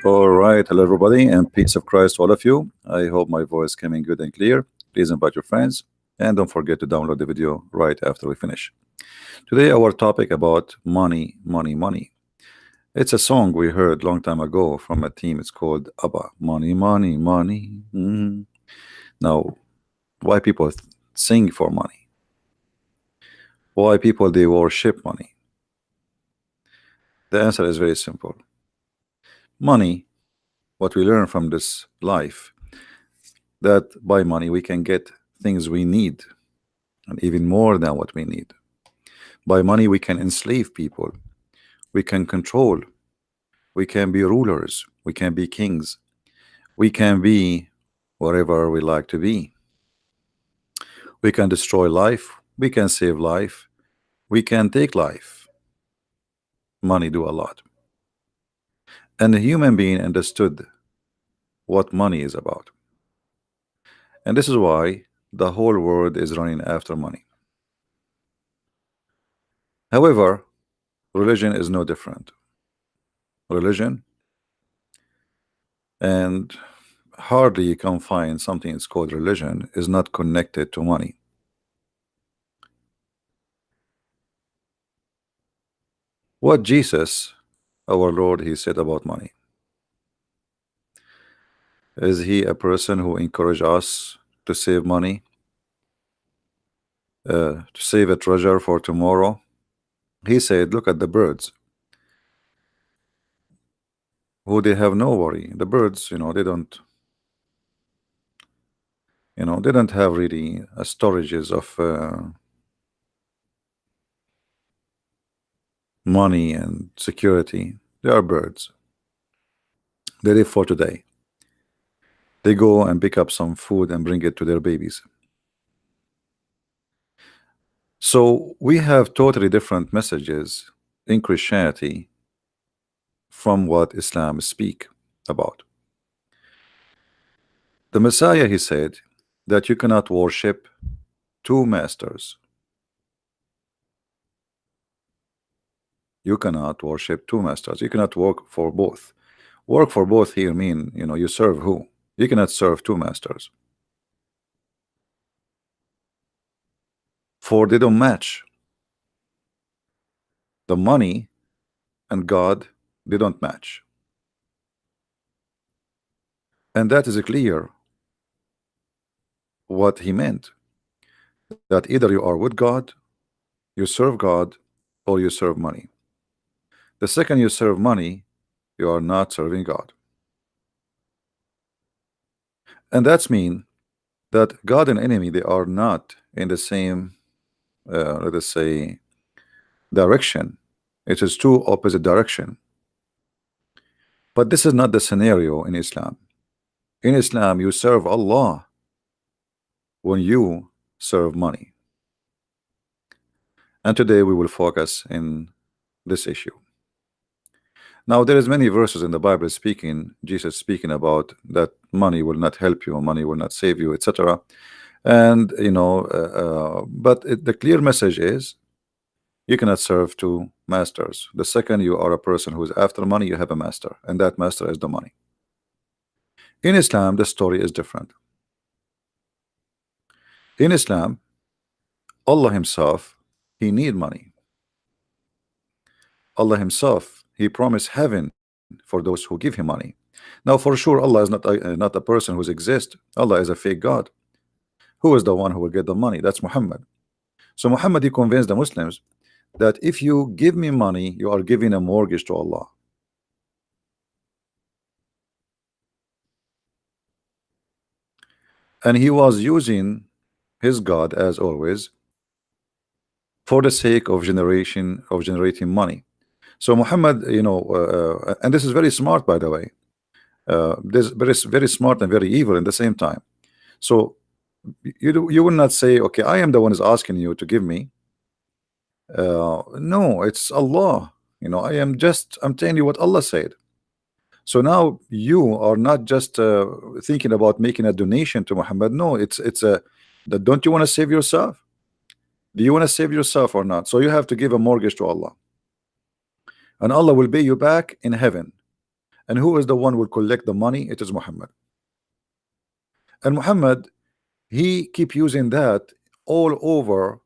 All right, hello everybody, and peace of Christ to all of you. I hope my voice coming good and clear. Please invite your friends, and don't forget to download the video right after we finish. Today, our topic about money, money, money. It's a song we heard long time ago from a team. It's called ABBA. Money, money, money. Now, why people sing for money? Why people they worship money? The answer is very simple. Money, what we learn from this life, that by money we can get things we need, and even more than what we need. By money we can enslave people, we can control, we can be rulers, we can be kings, we can be whatever we like to be. We can destroy life, we can save life, we can take life. Money do a lot. And the human being understood what money is about. And this is why the whole world is running after money. However, religion is no different. Religion, and hardly you can find something that's called religion, is not connected to money. What Jesus, our Lord, he said about money? Is he a person who encouraged us to save money, to save a treasure for tomorrow? He said, look at the birds, who they have no worry. The birds, they don't, they don't have really storages of money and security. They are birds. They live for today. They go and pick up some food and bring it to their babies. So we have totally different messages in Christianity from what Islam speak about. The Messiah, he said that you cannot worship two masters. You cannot worship two masters. You cannot work for both. Work for both here mean, you serve who? You cannot serve two masters. For they don't match. The money and God, they don't match. And that is clear what he meant. That either you are with God, you serve God, or you serve money. The second you serve money, you are not serving God. And that's mean that God and enemy, they are not in the same, let us say, direction. It is two opposite direction. But this is not the scenario in Islam. In Islam, you serve Allah when you serve money. And today we will focus in this issue. Now there is many verses in the Bible speaking, Jesus speaking about that money will not help you, money will not save you, etc. And but the clear message is you cannot serve two masters. The second you are a person who is after money, you have a master, and that master is the money. In Islam, the story is different. In Islam, Allah himself, he need money. Allah himself, he promised heaven for those who give him money. Now for sure Allah is not a person who exists. Allah is a fake God. Who is the one who will get the money? That's Muhammad. So Muhammad, he convinced the Muslims that if you give me money, you are giving a mortgage to Allah. And he was using his God, as always, for the sake of generating money. So Muhammad, and this is very smart, by the way. This very smart and very evil in the same time. So you will not say, okay, I am the one who's asking you to give me. No, it's Allah. I'm telling you what Allah said. So now you are not just thinking about making a donation to Muhammad. No, don't you want to save yourself? Do you want to save yourself or not? So you have to give a mortgage to Allah, and Allah will pay you back in heaven. And who is the one who will collect the money? It is Muhammad. And Muhammad, he keep using that all over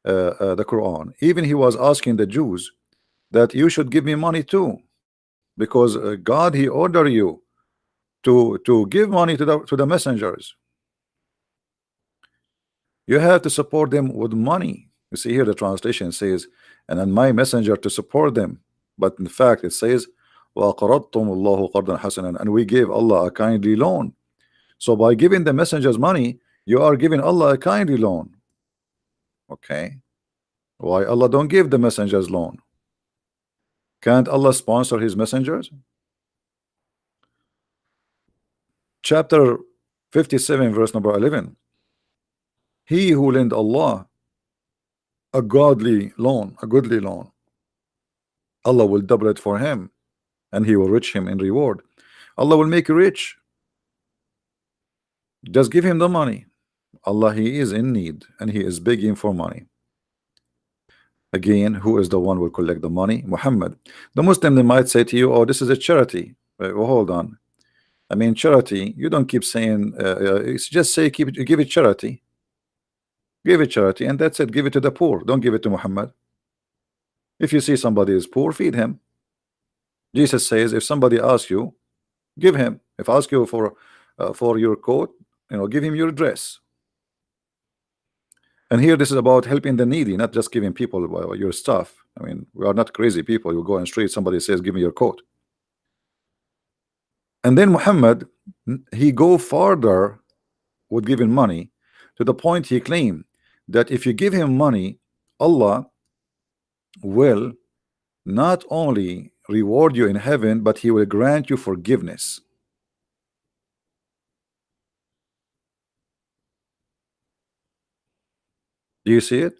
the Quran. Even he was asking the Jews that you should give me money too, because God, he order you to give money to the messengers. You have to support them with money. You see here the translation says, and then my messenger to support them. But in fact it says, وَأَقْرَضْتُمُ اللَّهُ قَرْضًا حَسَنًا, and we gave Allah a kindly loan. So by giving the messengers money, you are giving Allah a kindly loan. Okay. Why Allah don't give the messengers loan? Can't Allah sponsor his messengers? Chapter 57 verse number 11. He who lend Allah a godly loan, a goodly loan, Allah will double it for him, and he will rich him in reward. Allah will make you rich. Just give him the money. Allah, he is in need and he is begging for money. Again, who is the one who will collect the money? Muhammad. The Muslim, they might say to you, oh, this is a charity. Well, hold on. I mean, charity, you don't keep saying, just say, give it charity. Give it charity, and that's it. Give it to the poor. Don't give it to Muhammad. If you see somebody is poor, feed him. Jesus says, if somebody asks you, give him. If ask you for your coat, give him your dress. And here this is about helping the needy, not just giving people your stuff. I mean, we are not crazy people. You go on the street, somebody says, give me your coat. And then Muhammad, he go further with giving money, to the point he claimed that if you give him money, Allah will not only reward you in heaven, but he will grant you forgiveness. Do you see it?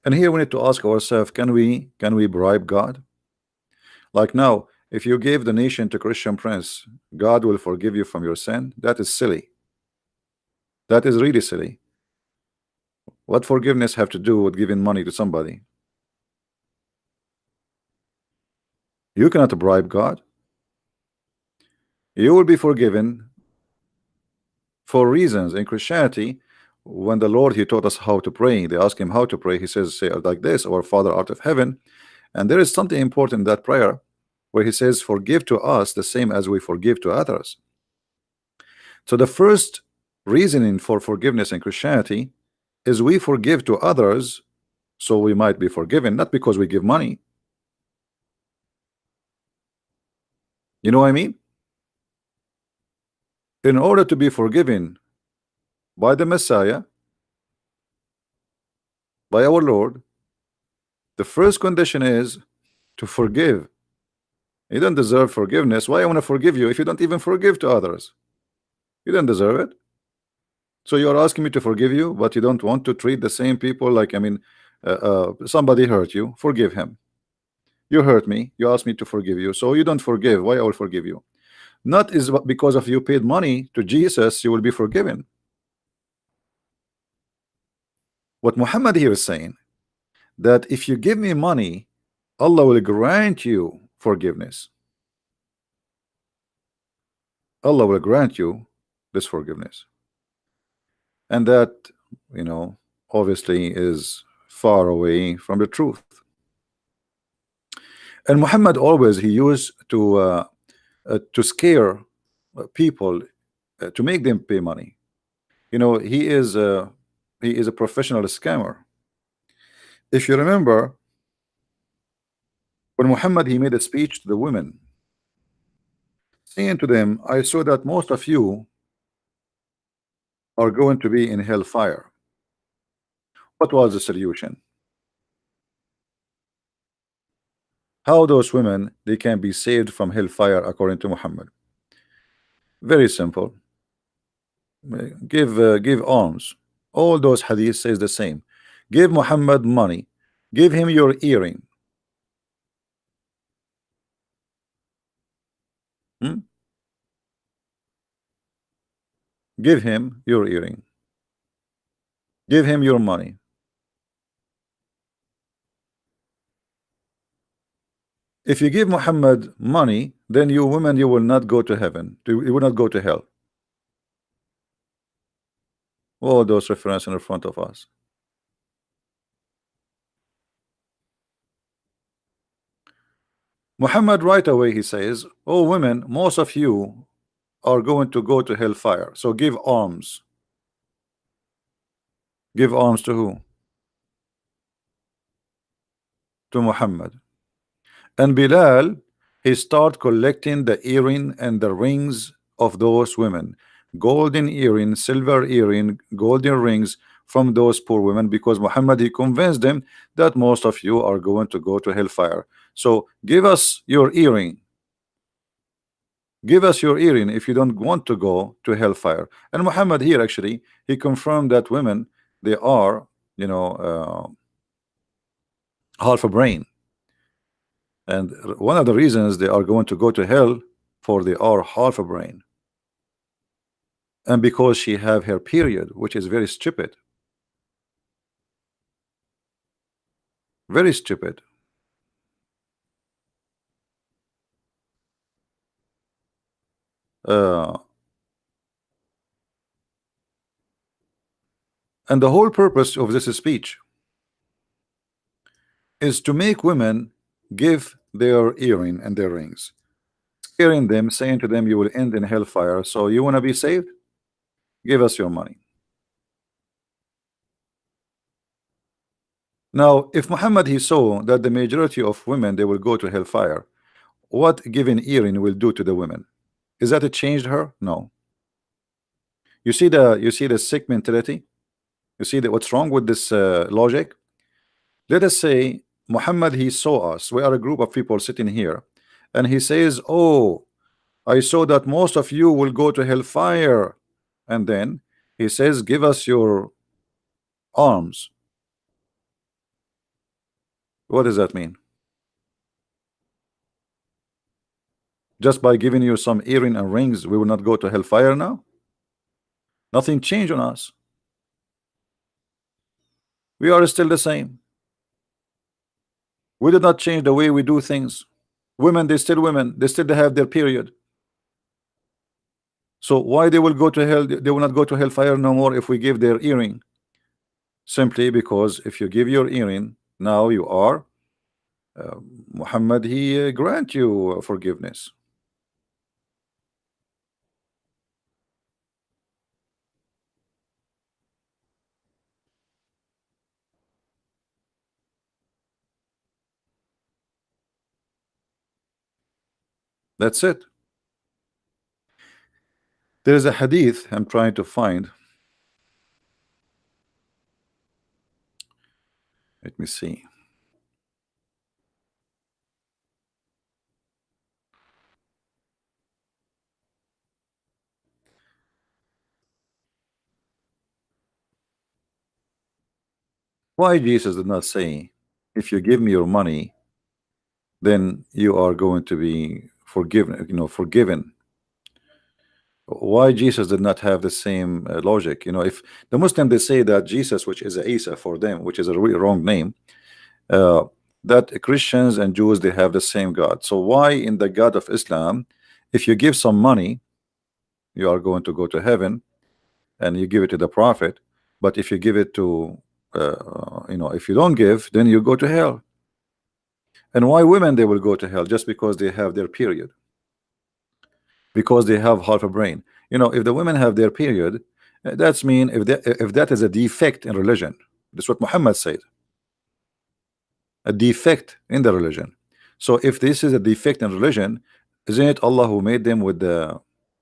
And here we need to ask ourselves, can we bribe God? Like now, if you gave the nation to Christian prince, God will forgive you from your sin. That is silly. That is really silly. What forgiveness have to do with giving money to somebody? You cannot bribe God. You will be forgiven for reasons. In Christianity, when the Lord, he taught us how to pray, they ask him how to pray, he says, say like this, our Father art of heaven. And there is something important in that prayer where he says, forgive to us the same as we forgive to others. So the first reasoning for forgiveness in Christianity is we forgive to others so we might be forgiven, not because we give money. You know what I mean? In order to be forgiven by the Messiah, by our Lord, the first condition is to forgive. You don't deserve forgiveness. Why I want to forgive you if you don't even forgive to others? You don't deserve it. So you're asking me to forgive you, but you don't want to treat the same people like, I mean, somebody hurt you, forgive him. You hurt me, you asked me to forgive you, so you don't forgive. Why I will forgive you? Not is because of you paid money to Jesus, you will be forgiven. What Muhammad here is saying, that if you give me money, Allah will grant you forgiveness. Allah will grant you this forgiveness. And that, obviously is far away from the truth. And Muhammad always, he used to scare people, to make them pay money. He is a professional scammer. If you remember, when Muhammad, he made a speech to the women, saying to them, I saw that most of you are going to be in hellfire. What was the solution? How those women, they can be saved from hellfire according to Muhammad? Very simple. Give alms. All those hadith says the same. Give Muhammad money. Give him your earring. Hmm? Give him your earring. Give him your money. If you give Muhammad money, then you women, you will not go to heaven. You will not go to hell. All those references in front of us. Muhammad right away he says, "Oh women, most of you are going to go to hellfire. So give alms." Give alms to who? To Muhammad. And Bilal, he start collecting the earring and the rings of those women, golden earring, silver earring, golden rings from those poor women, because Muhammad he convinced them that most of you are going to go to hellfire. So give us your earring. Give us your earring if you don't want to go to hellfire. And Muhammad here actually he confirmed that women they are, you know, half a brain. And one of the reasons they are going to go to hell for they are half a brain. And because she have her period, which is very stupid. Very stupid. Uh, and the whole purpose of this speech is to make women give their earring and their rings, scaring them, saying to them, you will end in hellfire. So you want to be saved? Give us your money. Now, if Muhammad he saw that the majority of women they will go to hellfire, what giving earring will do to the women? Is that it changed her? No. You see the sick mentality. You see that what's wrong with this logic. Let us say Muhammad he saw us. We are a group of people sitting here, and he says, "Oh, I saw that most of you will go to hellfire," and then he says, "Give us your arms." What does that mean? Just by giving you some earring and rings, we will not go to hellfire now? Nothing changed on us. We are still the same. We did not change the way we do things. Women, they still women. They still have their period. So why they will go to hell? They will not go to hellfire no more if we give their earring. Simply because if you give your earring, now you are Muhammad. He grant you forgiveness. That's it. There is a hadith I'm trying to find. Let me see. Why Jesus did not say, if you give me your money, then you are going to be forgiven, forgiven. Why Jesus did not have the same logic? If the Muslim they say that Jesus, which is Isa for them, which is a really wrong name, uh, that Christians and Jews they have the same God. So why in the God of Islam, if you give some money, you are going to go to heaven, and you give it to the Prophet, but if you give it to if you don't give, then you go to hell. And why women they will go to hell? Just because they have their period, because they have half a brain. If the women have their period, that's mean if that is a defect in religion. That's what Muhammad said, a defect in the religion. So if this is a defect in religion, isn't it Allah who made them with the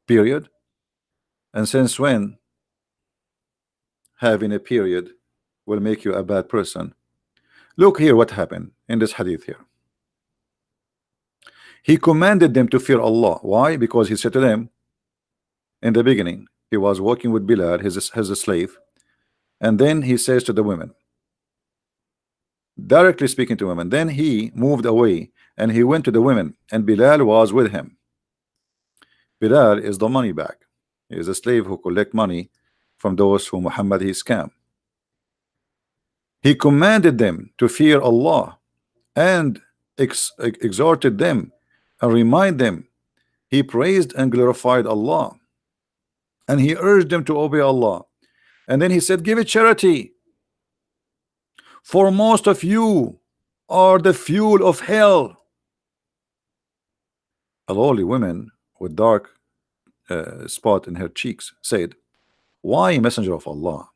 period? And since when having a period will make you a bad person? Look here what happened in this hadith here. He commanded them to fear Allah. Why? Because he said to them in the beginning, he was working with Bilal, his slave, and then he says to the women, directly speaking to women, then he moved away and he went to the women, and Bilal was with him. Bilal is the money bag. He is a slave who collect money from those who Muhammad he scam. He commanded them to fear Allah and exhorted them and remind them. He praised and glorified Allah, and he urged them to obey Allah. And then he said, give it charity, for most of you are the fuel of hell. A lowly woman with dark spot in her cheeks said, why, messenger of Allah,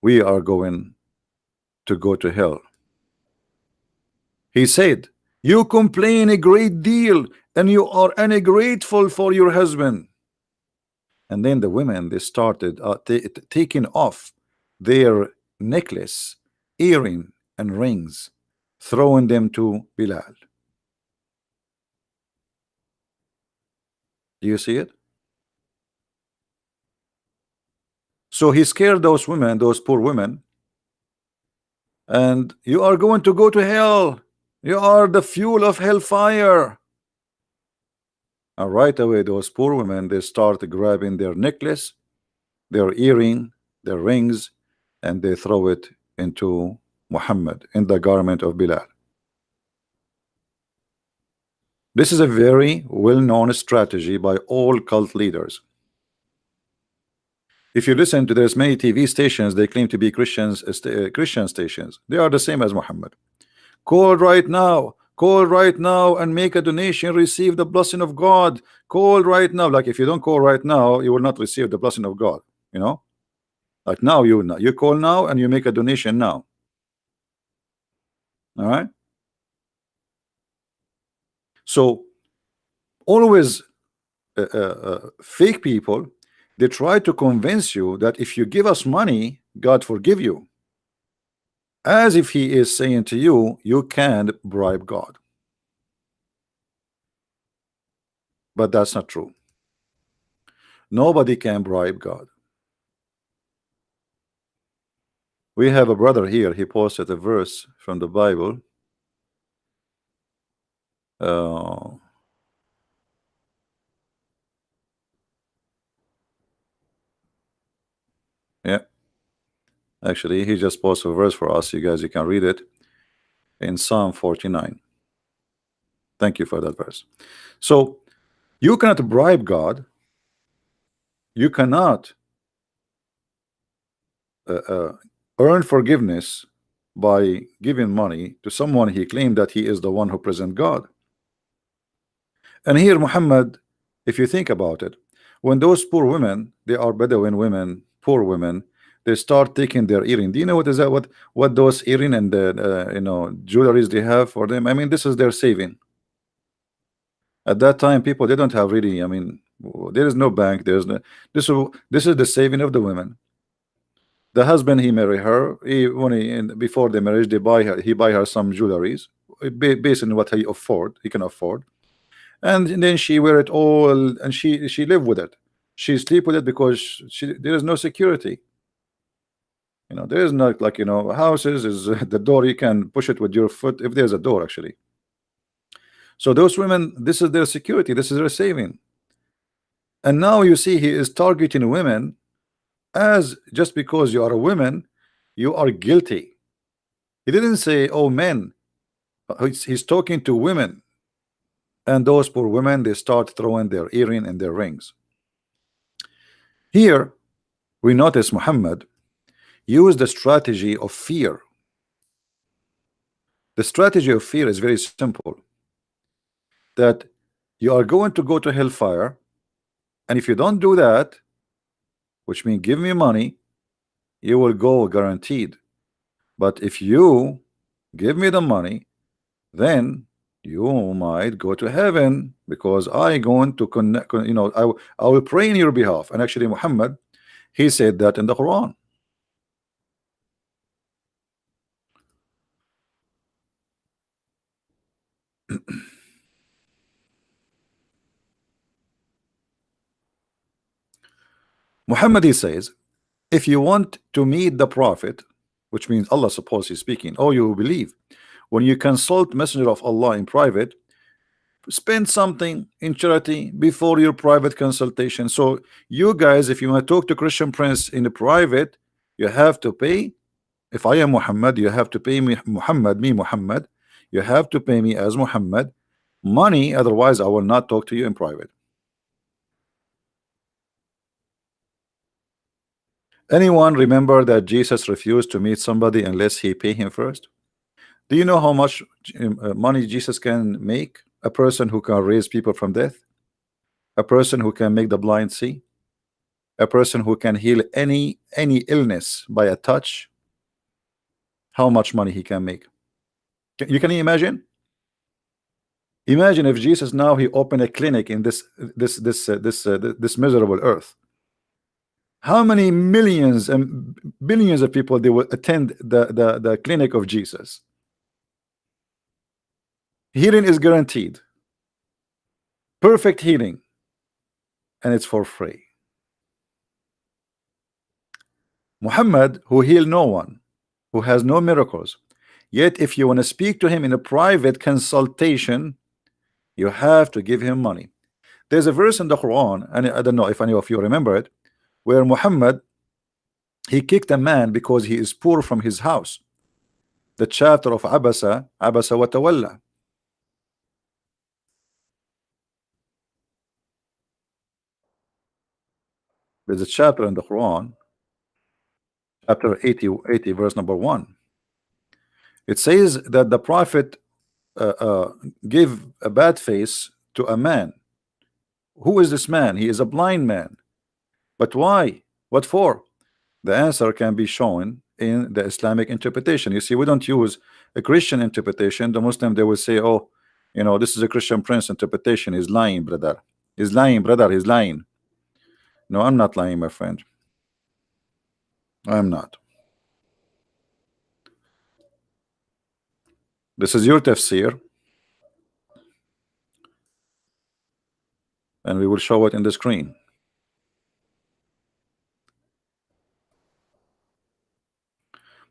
we are going to go to hell? He said, you complain a great deal and you are ungrateful for your husband. And then the women, they started taking off their necklace, earring and rings, throwing them to Bilal. Do you see it? So he scared those women, those poor women, and you are going to go to hell. You are the fuel of hellfire. And right away, those poor women, they start grabbing their necklace, their earring, their rings, and they throw it into Muhammad, in the garment of Bilal. This is a very well-known strategy by all cult leaders. If you listen to, there's many TV stations, they claim to be Christian stations. They are the same as Muhammad. Call right now and make a donation, receive the blessing of God. Call right now. Like if you don't call right now, you will not receive the blessing of God. You know, like now you call now and you make a donation now. All right. So always fake people, they try to convince you that if you give us money, God forgive you, as if he is saying to you, you can't bribe God. But that's not true. Nobody can bribe God. We have a brother here, he posted a verse from the Bible. Yeah, actually he just posted a verse for us. You guys, you can read it in Psalm 49. Thank you for that verse. So you cannot bribe God. You cannot earn forgiveness by giving money to someone he claimed that he is the one who present God. And here Muhammad, if you think about it, when those poor women, they are Bedouin women, poor women, they start taking their earring. Do you know what is that? What those earring and the jewelries they have for them? I mean, this is their saving. At that time, people, they don't have really. I mean, there is no bank. There's no. This is the saving of the women. The husband, he marry her. Before the marriage, he buy her some jewelries based on what he can afford, and then she wear it all, and she live with it. She sleep with it because there is no security. There is not like houses is the door, you can push it with your foot if there's a door actually. So those women, this is their security, this is their saving. And now you see he is targeting women, as just because you are a woman you are guilty. He didn't say, oh men, he's talking to women. And those poor women, they start throwing their earring and their rings. Here we notice Muhammad used the strategy of fear. The strategy of fear is very simple, that you are going to go to hellfire, and if you don't do that, which means give me money, you will go guaranteed. But if you give me the money, then you might go to heaven, because I going to connect, I will pray in your behalf. And actually Muhammad, he said that in the Quran. Muhammad, he says, if you want to meet the Prophet, which means Allah, suppose he's speaking, oh you believe, when you consult Messenger of Allah in private, spend something in charity before your private consultation. So you guys, if you want to talk to Christian Prince in the private, you have to pay. If I am Muhammad, you have to pay me, Muhammad, You have to pay me as Muhammad money, otherwise I will not talk to you in private. Anyone remember that Jesus refused to meet somebody unless he pay him first? Do you know how much money Jesus can make? A person who can raise people from death, a person who can make the blind see, a person who can heal any illness by a touch. How much money he can make? You can imagine? Imagine if Jesus now he opened a clinic in this miserable earth. How many millions and billions of people they will attend the clinic of Jesus? Healing is guaranteed, perfect healing, and it's for free. Muhammad, who healed no one, who has no miracles, yet if you want to speak to him in a private consultation, you have to give him money. There's a verse in the Quran, and I don't know if any of you remember it, where Muhammad he kicked a man because he is poor from his house. The chapter of Abasa wa Tawalla. There's a chapter in the Quran, chapter 80 verse number 1. It says that the Prophet gave a bad face to a man. Who is this man? He is a blind man. But why? What for? The answer can be shown in the Islamic interpretation. You see, we don't use a Christian interpretation. The Muslim, they will say, oh, you know, this is a Christian Prince interpretation. He's lying, brother. He's lying, brother. He's lying. No, I'm not lying, my friend. I'm not. This is your tafsir, and we will show it in the screen.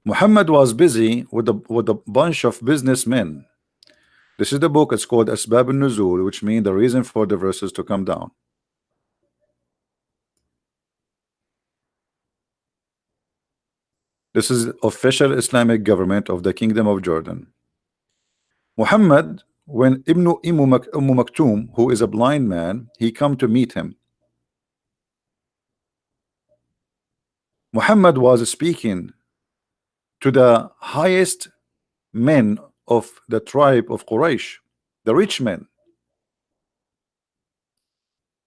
Muhammad was busy with a bunch of businessmen. This is the book. It's called Asbab al-Nuzul, which means the reason for the verses to come down. This is official Islamic government of the Kingdom of Jordan. Muhammad, when Ibn Maktoum, who is a blind man, he come to meet him. Muhammad was speaking to the highest men of the tribe of Quraysh, the rich men.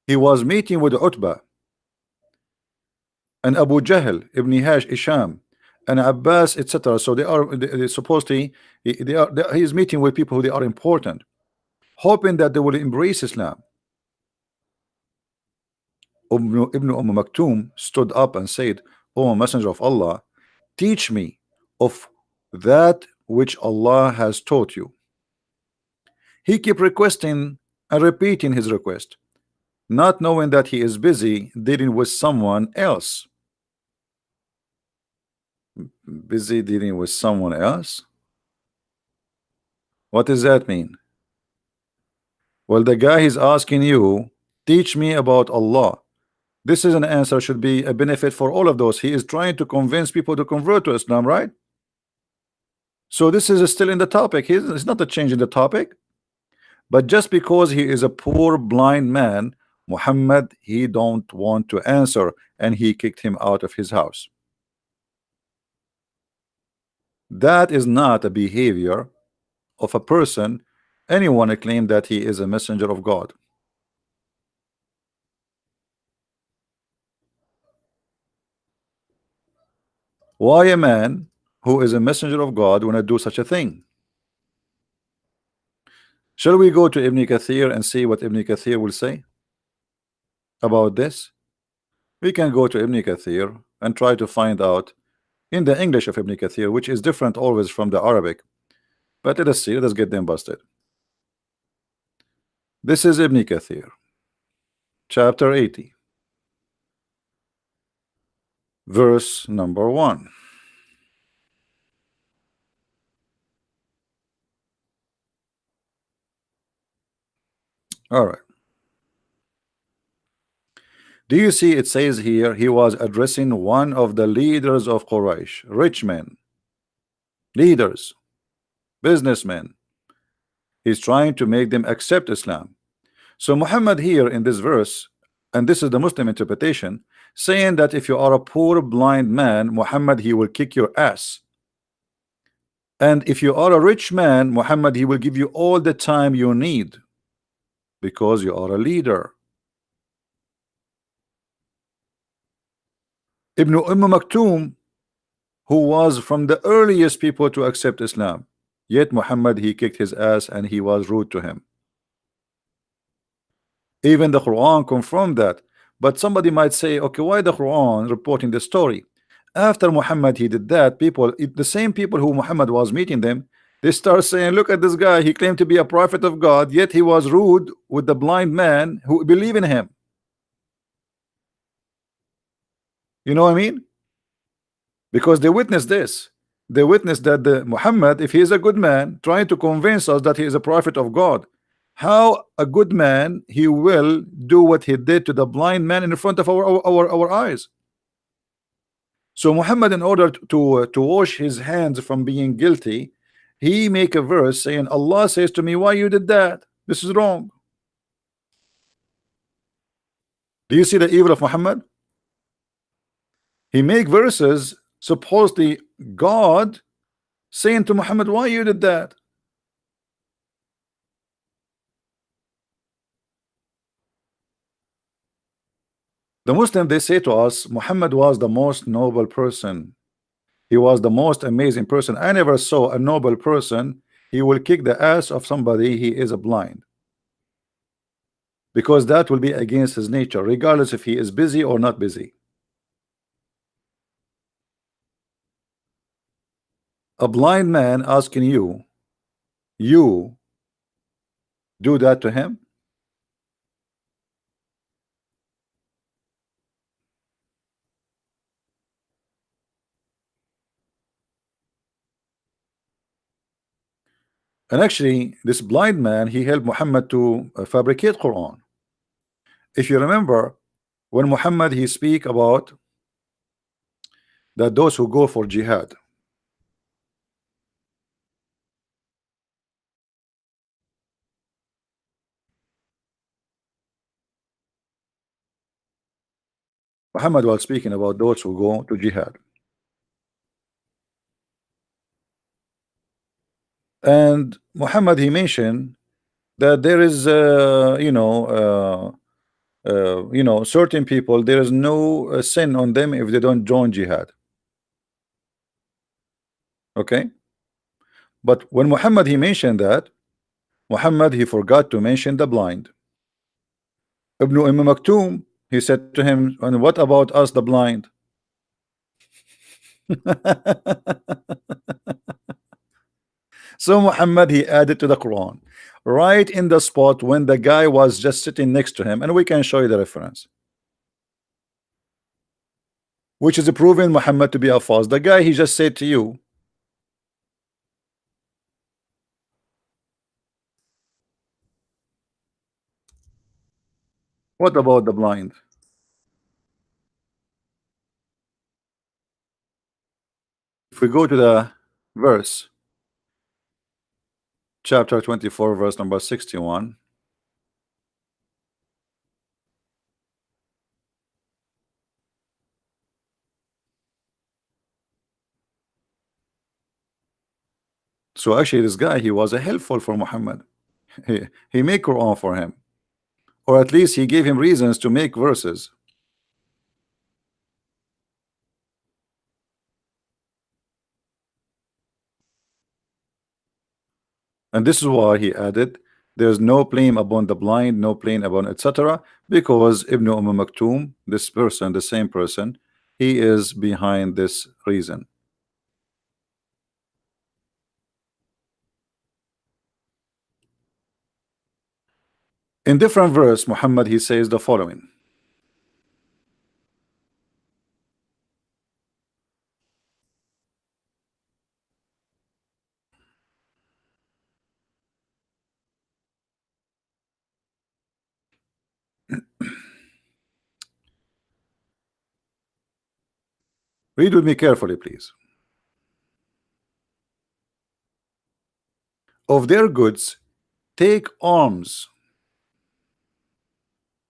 He was meeting with Utbah and Abu Jahl, Ibn Hisham, and Abbas, etc. So they supposedly he is meeting with people who they are important, hoping that they will embrace Islam. Ibn Maktoum stood up and said, "O Messenger of Allah, teach me of that which Allah has taught you." He kept requesting and repeating his request, not knowing that he is busy dealing with someone else. Busy dealing with someone else? What does that mean? Well, the guy is asking you, teach me about Allah. This is an answer, should be a benefit for all of those. He is trying to convince people to convert to Islam, right? So this is still in the topic. It's not a change in the topic. But just because he is a poor blind man, Muhammad, he don't want to answer, and he kicked him out of his house. That is not a behavior of a person, anyone claim that he is a messenger of God. Why a man who is a messenger of God want to do such a thing? Shall we go to Ibn Kathir and see what Ibn Kathir will say about this? We can go to Ibn Kathir and try to find out in the English of Ibn Kathir, which is different always from the Arabic. But let us see, let's get them busted. This is Ibn Kathir, chapter 80, verse number 1. All right. Do you see it says here he was addressing one of the leaders of Quraysh, rich men, leaders, businessmen. He's trying to make them accept Islam. So Muhammad here in this verse, and this is the Muslim interpretation, saying that if you are a poor blind man, Muhammad, he will kick your ass. And if you are a rich man, Muhammad, he will give you all the time you need because you are a leader. Ibn Maktoum, who was from the earliest people to accept Islam, yet Muhammad, he kicked his ass and he was rude to him. Even the Quran confirmed that. But somebody might say, okay, why the Quran reporting the story? After Muhammad he did that, people, the same people who Muhammad was meeting them, they start saying, look at this guy, he claimed to be a prophet of God, yet he was rude with the blind man who believe in him. You know what I mean? Because they witnessed this. They witnessed that the Muhammad, if he is a good man, trying to convince us that he is a prophet of God, how a good man he will do what he did to the blind man in front of our eyes. So Muhammad, in order to wash his hands from being guilty, he make a verse saying, Allah says to me, why you did that? This is wrong. Do you see the evil of Muhammad? He make verses supposedly God saying to Muhammad, why you did that? The Muslim, they say to us, Muhammad was the most noble person. He was the most amazing person. I never saw a noble person. He will kick the ass of somebody he is blind, because that will be against his nature, regardless if he is busy or not busy. A blind man asking you do that to him? And actually, this blind man, he helped Muhammad to fabricate Quran. If you remember, when Muhammad he speak about that those who go for jihad, Muhammad was speaking about those who go to jihad, and Muhammad he mentioned that there is certain people, there is no sin on them if they don't join jihad. Okay, but when Muhammad he mentioned that, Muhammad he forgot to mention the blind. Ibn Maktoum, he said to him, and what about us the blind? So Muhammad he added to the Quran right in the spot when the guy was just sitting next to him, and we can show you the reference, which is proving Muhammad to be a false. The guy he just said to you, what about the blind? If we go to the verse, chapter 24, verse number 61. So actually this guy, he was a helpful for Muhammad. He made Quran for him, or at least he gave him reasons to make verses. And this is why he added, there's no blame upon the blind, no blame upon etc., because Ibn Maktoum, this person, the same person, he is behind this reason. In different verse, Muhammad he says the following. Read with me carefully, please. Of their goods take arms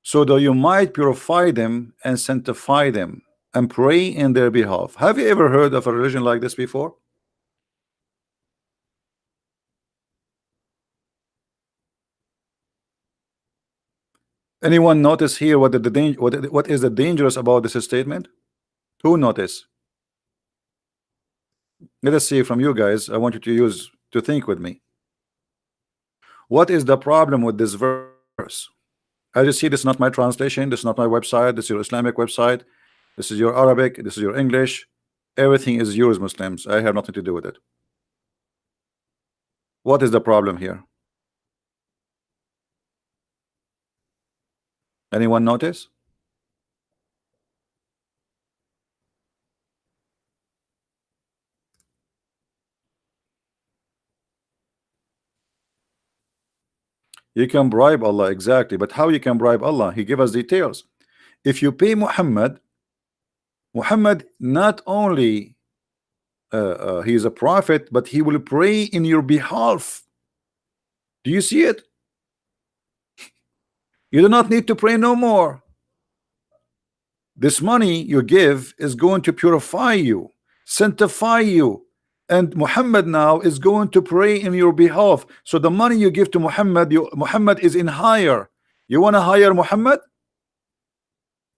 so that you might purify them and sanctify them and pray in their behalf. Have you ever heard of a religion like this before? Anyone notice here what what is the dangerous about this statement? Who notice? Let us see from you guys. I want you to think with me. What is the problem with this verse? As you see, this is not my translation, this is not my website, this is your Islamic website, this is your Arabic, this is your English. Everything is yours, Muslims. I have nothing to do with it. What is the problem here? Anyone notice? You can bribe Allah, exactly, but how you can bribe Allah? He gave us details. If you pay Muhammad not only he is a prophet, but he will pray in your behalf. Do you see it? You do not need to pray no more. This money you give is going to purify you, sanctify you, and Muhammad now is going to pray in your behalf. So the money you give to Muhammad, Muhammad is in hire. You want to hire Muhammad?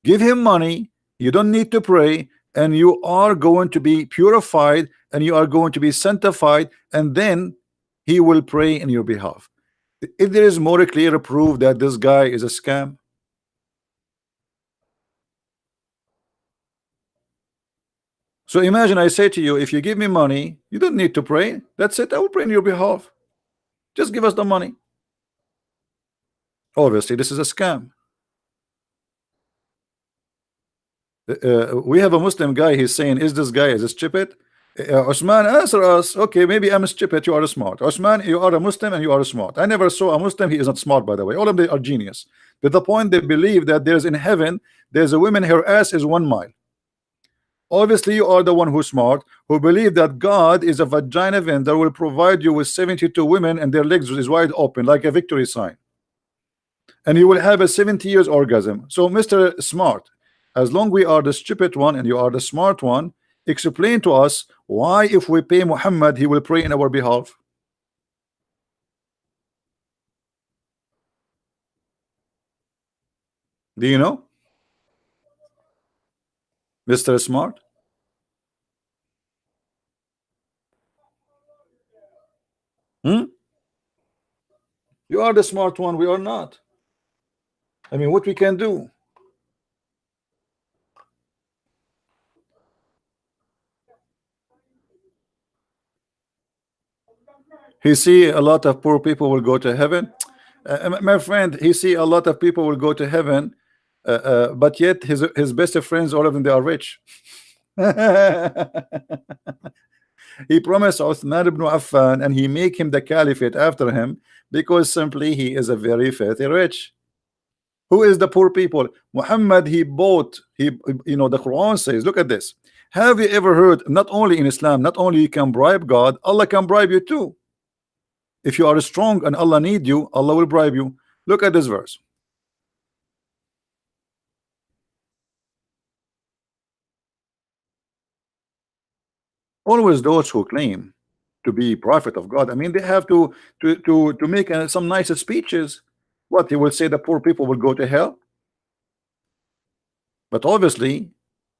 Give him money. You don't need to pray, and you are going to be purified, and you are going to be sanctified, and then he will pray in your behalf. If there is more clear proof that this guy is a scam, so imagine I say to you, if you give me money, you don't need to pray. That's it. I will pray on your behalf. Just give us the money. Obviously, this is a scam. We have a Muslim guy. He's saying, "Is this guy is stupid?" Osman, answer us. Okay, maybe I'm stupid. You are smart. Osman, you are a Muslim and you are smart. I never saw a Muslim. He is not smart, by the way. All of them are genius. To the point they believe that there's in heaven, there's a woman. Her ass is 1 mile. Obviously, you are the one who's smart, who believe that God is a vagina vendor, will provide you with 72 women and their legs is wide open like a victory sign, and you will have a 70 years orgasm. So, Mr. Smart, as long we are the stupid one and you are the smart one, explain to us why, if we pay Muhammad, he will pray in our behalf. Do you know, Mr. Smart? Hmm? You are the smart one, we are not. I mean, what we can do? He see a lot of poor people will go to heaven. My friend, he see a lot of people will go to heaven, but yet his best friends, all of them, they are rich. He promised Uthman ibn Affan, and he make him the caliphate after him because simply he is a very filthy rich. Who is the poor people? Muhammad, he bought, you know, the Quran says, look at this. Have you ever heard, not only in Islam, not only you can bribe God, Allah can bribe you too. If you are strong and Allah need you, Allah will bribe you. Look at this verse. Always those who claim to be prophet of God, I mean, they have to make some nice speeches. What they will say, the poor people will go to hell. But obviously,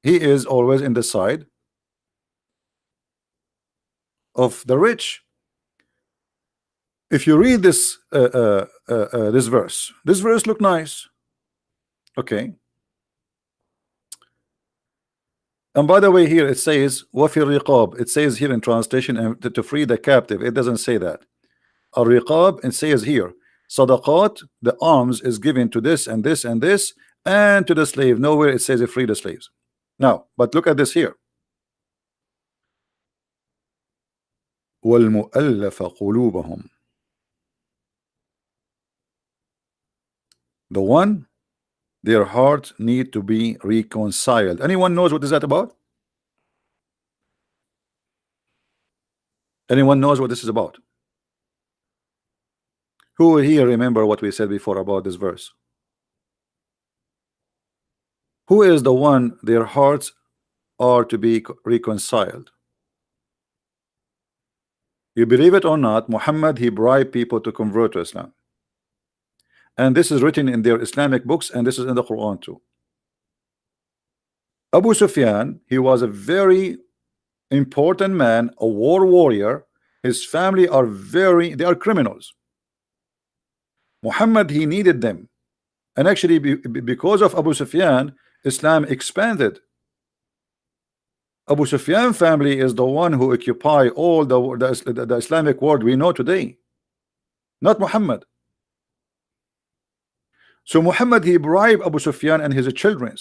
he is always in the side of the rich. If you read this verse look nice, okay. And by the way, here it says وَفِي الرِّقَابِ. It says here in translation, and to free the captive. It doesn't say that. Al-riqab, it says here sadaqat, the alms is given to this and this and this, and to the slave. Nowhere it says free the slaves. Now, but look at this here. وَالْمُؤَلَّفَ قُلُوبَهُمْ. The one, their heart need to be reconciled. Anyone knows what is that about? Anyone knows what this is about? Who here remember what we said before about this verse? Who is the one their hearts are to be reconciled? You believe it or not, Muhammad, he bribed people to convert to Islam. And this is written in their Islamic books, and this is in the Quran too. Abu Sufyan, he was a very important man, a war warrior. His family are they are criminals. Muhammad, he needed them. And actually, because of Abu Sufyan, Islam expanded. Abu Sufyan family is the one who occupy all the Islamic world we know today, not Muhammad. So Muhammad, he bribed Abu Sufyan and his children,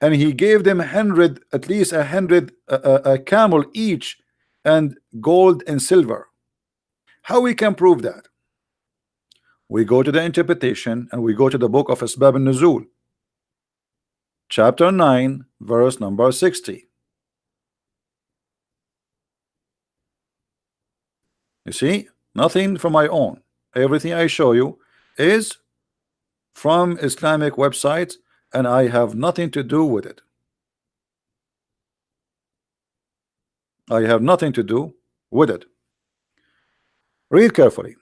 and he gave them at least 100 a camel each, and gold and silver. How we can prove that? We go to the interpretation, and we go to the book of Asbab al-Nuzul, chapter 9, verse number 60. You see, nothing from my own. Everything I show you is from Islamic websites, and I have nothing to do with it. I have nothing to do with it. Read carefully.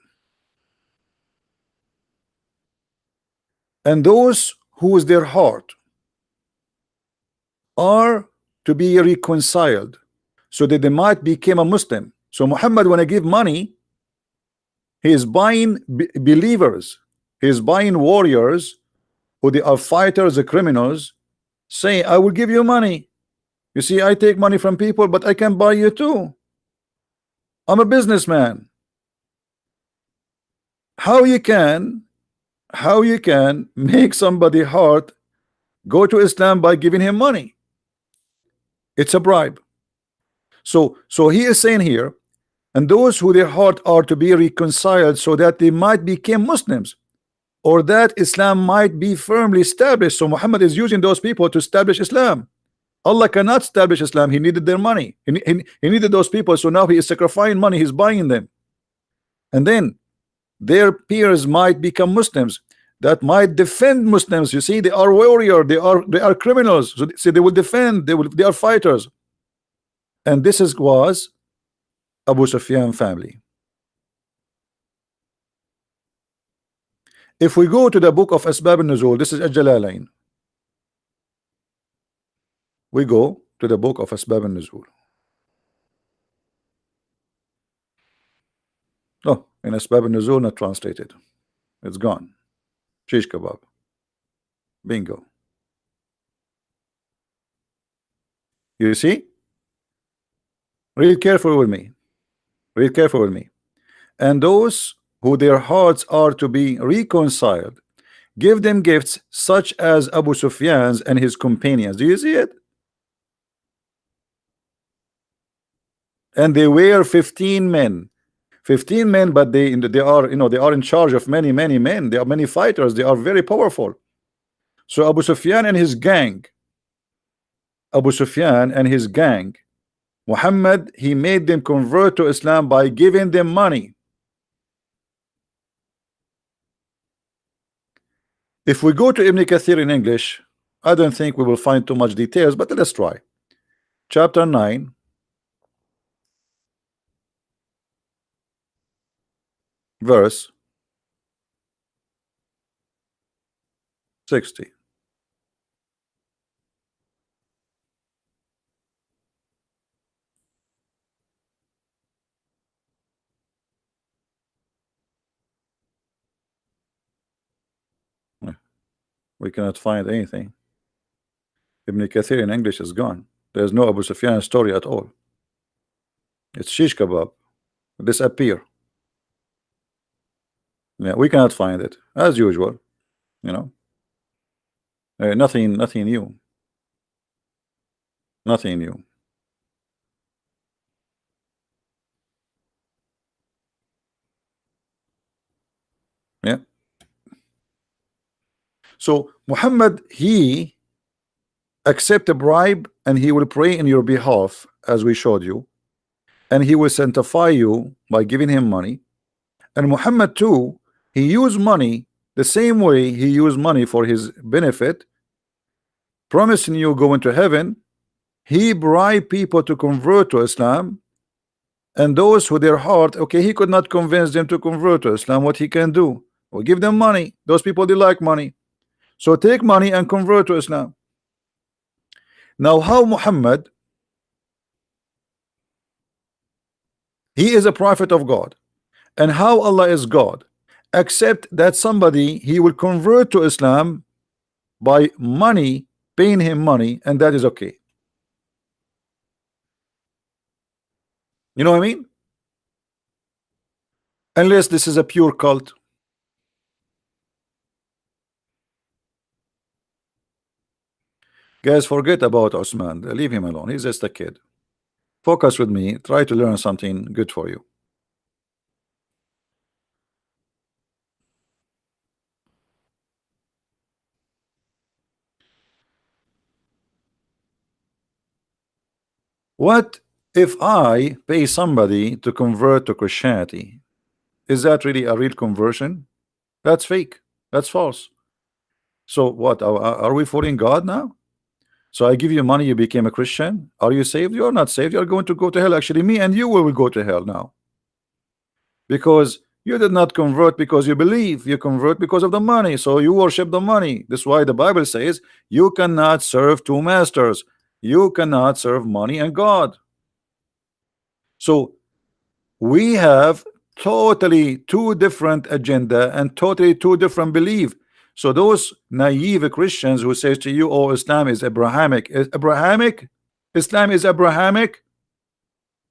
And those whose their heart are to be reconciled, so that they might become a Muslim. So Muhammad, when I give money, he is buying believers, he is buying warriors who they are fighters, the criminals, saying, I will give you money. You see, I take money from people, but I can buy you too. I'm a businessman. How you can make somebody heart go to Islam by giving him money? It's a bribe. So he is saying here, and those who their heart are to be reconciled, so that they might become Muslims, or that Islam might be firmly established. So Muhammad is using those people to establish Islam. Allah cannot establish Islam. He needed their money. He needed those people. So now he is sacrificing money. He's buying them, and then their peers might become Muslims that might defend Muslims. You see, they are warrior. They are criminals. So see, they will defend. They are fighters. And this was Abu Sufyan family. If we go to the book of Asbab al-Nuzul, this is Al-Jalalain. We go to the book of Asbab al-Nuzul. Oh, in Asbab al-Nuzul, not translated. It's gone. Shish kebab. Bingo. You see? Read carefully with me. Read carefully with me. And those who their hearts are to be reconciled, give them gifts such as Abu Sufyan's and his companions. Do you see it? And they were 15 men. 15 men, but they are, they are in charge of many men. They are many fighters. They are very powerful. So Abu Sufyan and his gang, Muhammad, he made them convert to Islam by giving them money. If we go to Ibn Kathir in English, I don't think we will find too much details, but let's try. Chapter 9, verse 60. We cannot find anything. Ibn Kathir in English is gone. There's no Abu Sufyan story at all. It's shish kebab. Disappear. Yeah, we cannot find it as usual. Nothing new. Nothing new. Yeah. So Muhammad, he accept a bribe, and he will pray in your behalf, as we showed you, and he will sanctify you by giving him money, And Muhammad too, he used money the same way he used money for his benefit, promising you going to heaven. He bribed people to convert to Islam, and those who their heart, okay, he could not convince them to convert to Islam. What he can do? Well, give them money. Those people, they like money, so take money and convert to Islam. Now, how Muhammad, he is a prophet of God, and how Allah is God, except that somebody he will convert to Islam by money, paying him money, and that is okay. You know what I mean? Unless this is a pure cult. Guys, forget about Osman. Leave him alone. He's just a kid. Focus with me. Try to learn something good for you. What if I pay somebody to convert to Christianity? Is that really a real conversion? That's fake. That's false. So what? Are we fooling God now? So I give you money, you became a Christian. Are you saved? You are not saved. You are going to go to hell. Actually, me and you will go to hell now, because you did not convert because you believe. You convert because of the money. So you worship the money. This is why the Bible says you cannot serve two masters. You cannot serve money and God. So we have totally two different agenda and totally two different belief. So those naive Christians who says to you, oh, Islam is Abrahamic, Islam is Abrahamic,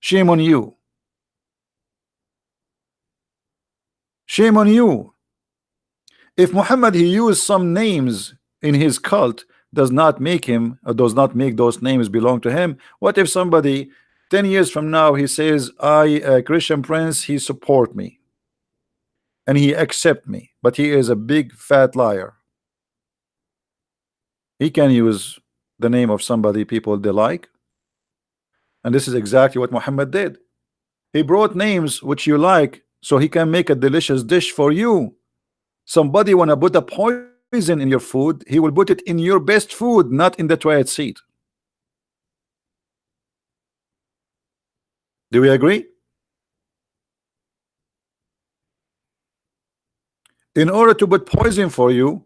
shame on you. Shame on you. If Muhammad he used some names in his cult, does not make him, or does not make those names belong to him. What if somebody 10 years from now he says, I, a Christian prince, he support me and he accept me, but he is a big fat liar? He can use the name of somebody people they like, and this is exactly what Muhammad did. He brought names which you like so he can make a delicious dish for you. Somebody wanna put a poison in your food, he will put it in your best food, not in the toilet seat. Do we agree? In order to put poison for you,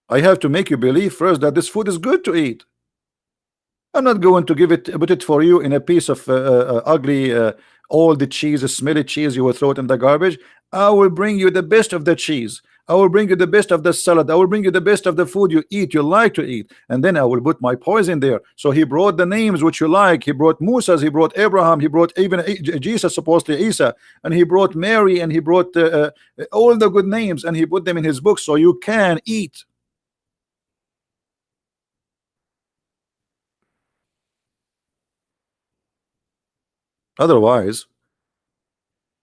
I have to make you believe first that this food is good to eat. I'm not going to put it for you in a piece of ugly all the cheese, smelly cheese, you will throw it in the garbage. I will bring you the best of the cheese. I will bring you the best of the salad. I will bring you the best of the food you eat, you like to eat, and then I will put my poison there. So he brought the names which you like. He brought Musa's, he brought Abraham, he brought even Jesus, supposedly Isa, and he brought Mary, and he brought all the good names, and he put them in his book so you can eat. Otherwise,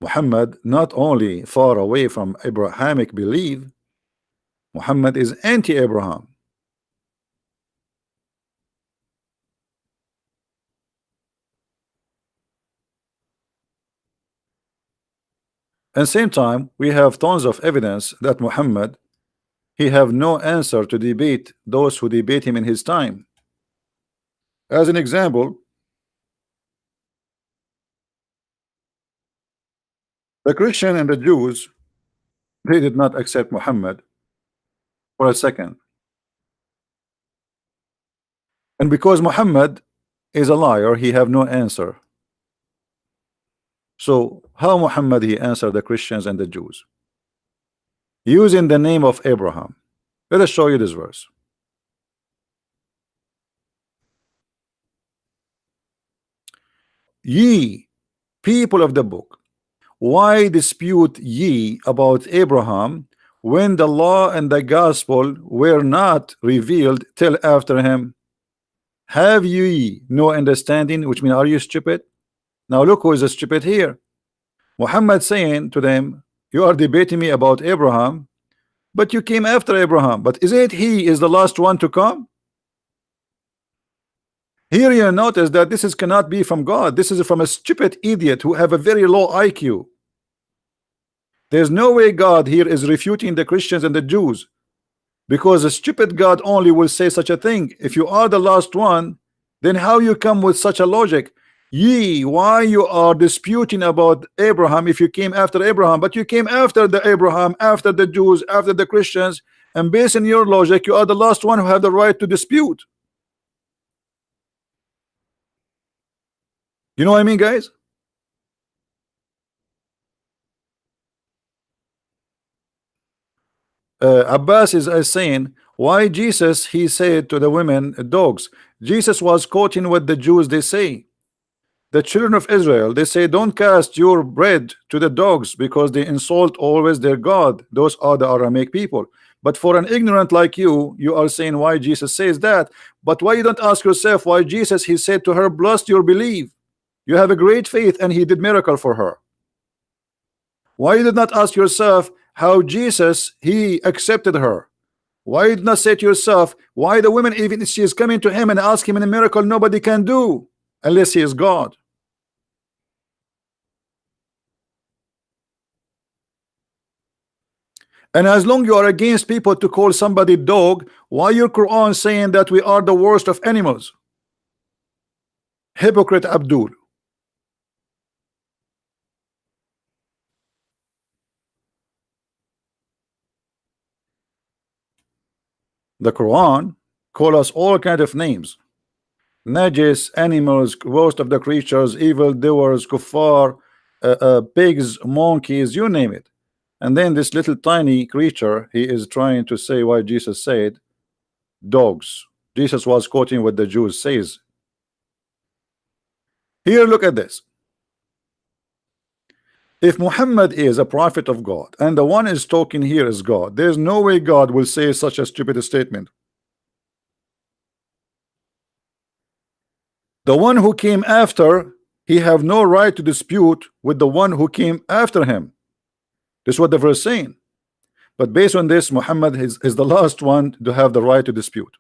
Muhammad not only far away from Abrahamic belief, Muhammad is anti-Abraham. At the same time, we have tons of evidence that Muhammad he have no answer to debate those who debate him in his time. As an example, the Christian and the Jews, they did not accept Muhammad for a second. And because Muhammad is a liar, he have no answer. So how Muhammad he answered the Christians and the Jews? Using the name of Abraham. Let us show you this verse. Ye people of the book, why dispute ye about Abraham when the law and the gospel were not revealed till after him? Have ye no understanding? Which means, are you stupid? Now look who is stupid here. Muhammad saying to them, you are debating me about Abraham, but you came after Abraham. But is it he is the last one to come? Here you notice that this is cannot be from God. This is from a stupid idiot who have a very low IQ. There's no way God here is refuting the Christians and the Jews, because a stupid God only will say such a thing. If you are the last one, then how you come with such a logic? Ye, why you are disputing about Abraham if you came after Abraham? But you came after the Abraham, after the Jews, after the Christians, and based on your logic, you are the last one who have the right to dispute. You know what I mean, guys? Abbas is saying, why Jesus, he said to the women, dogs. Jesus was quoting what the Jews they say. The children of Israel, they say, don't cast your bread to the dogs, because they insult always their God. Those are the Aramaic people. But for an ignorant like you are saying why Jesus says that. But why you don't ask yourself why Jesus, he said to her, blessed your belief. You have a great faith, and he did miracle for her. Why you did not ask yourself how Jesus, he accepted her? Why you did not say to yourself why the woman, even if she is coming to him and ask him in a miracle nobody can do unless he is God? And as long you are against people to call somebody dog, why your Quran saying that we are the worst of animals? Hypocrite Abdul. The Quran call us all kind of names. Najis, animals, worst of the creatures, evil doers, kuffar, pigs, monkeys, you name it. And then this little tiny creature, he is trying to say why Jesus said dogs. Jesus was quoting what the Jews says. Here, look at this. If Muhammad is a prophet of God and the one is talking here is God, there's no way God will say such a stupid statement. The one who came after, he have no right to dispute with the one who came after him. This is what the verse saying. But based on this, Muhammad is the last one to have the right to dispute.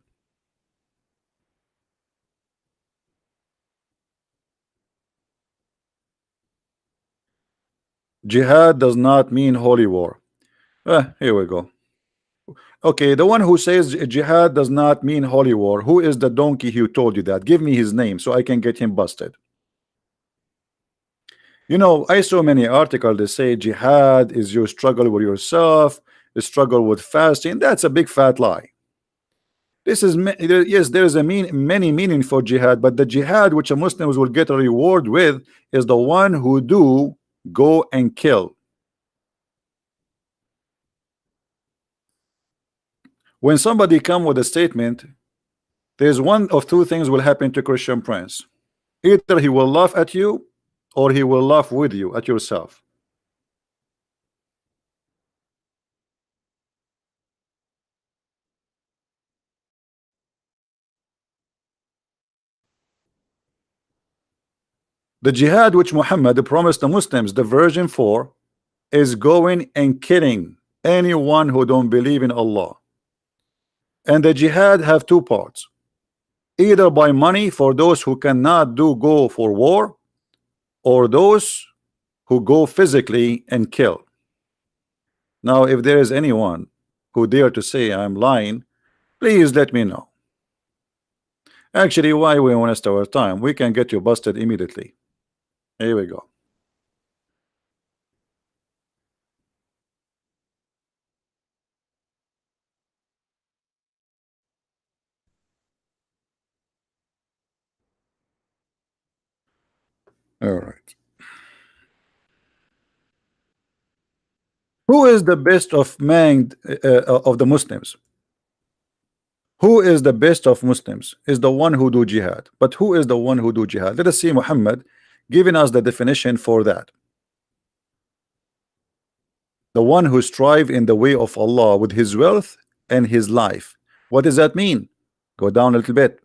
Jihad does not mean holy war. Here we go. Okay, the one who says jihad does not mean holy war, who is the donkey who told you that? Give me his name so I can get him busted. You know, I saw many articles that say jihad is your struggle with yourself, the struggle with fasting. That's a big fat lie. This is yes, there is many meaning for jihad, but the jihad which a Muslims will get a reward with is the one who do go and kill. When somebody come with a statement, there's one of two things will happen to Christian Prince. Either he will laugh at you or he will laugh with you at yourself. The jihad which Muhammad promised the Muslims, the version 4, is going and killing anyone who don't believe in Allah. And the jihad have two parts, either by money for those who cannot go for war, or those who go physically and kill. Now if there is anyone who dare to say I'm lying, please let me know. Actually, why we waste our time? We can get you busted immediately. Here we go. All right. Who is the best of of the Muslims? Who is the best of Muslims? Is the one who do jihad. But who is the one who do jihad? Let us see Muhammad giving us the definition for that. The one who strive in the way of Allah with his wealth and his life. What does that mean? Go down a little bit.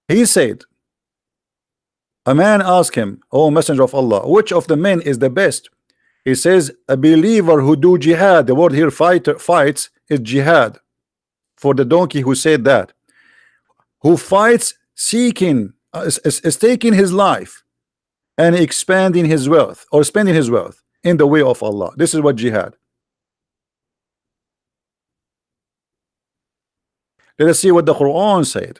He said, a man asked him, O Messenger of Allah, which of the men is the best? He says, a believer who do jihad. The word here fights is jihad. For the donkey who said that, who fights seeking is taking his life and expanding his wealth or spending his wealth in the way of Allah. This is what jihad. Let us see what the Quran said.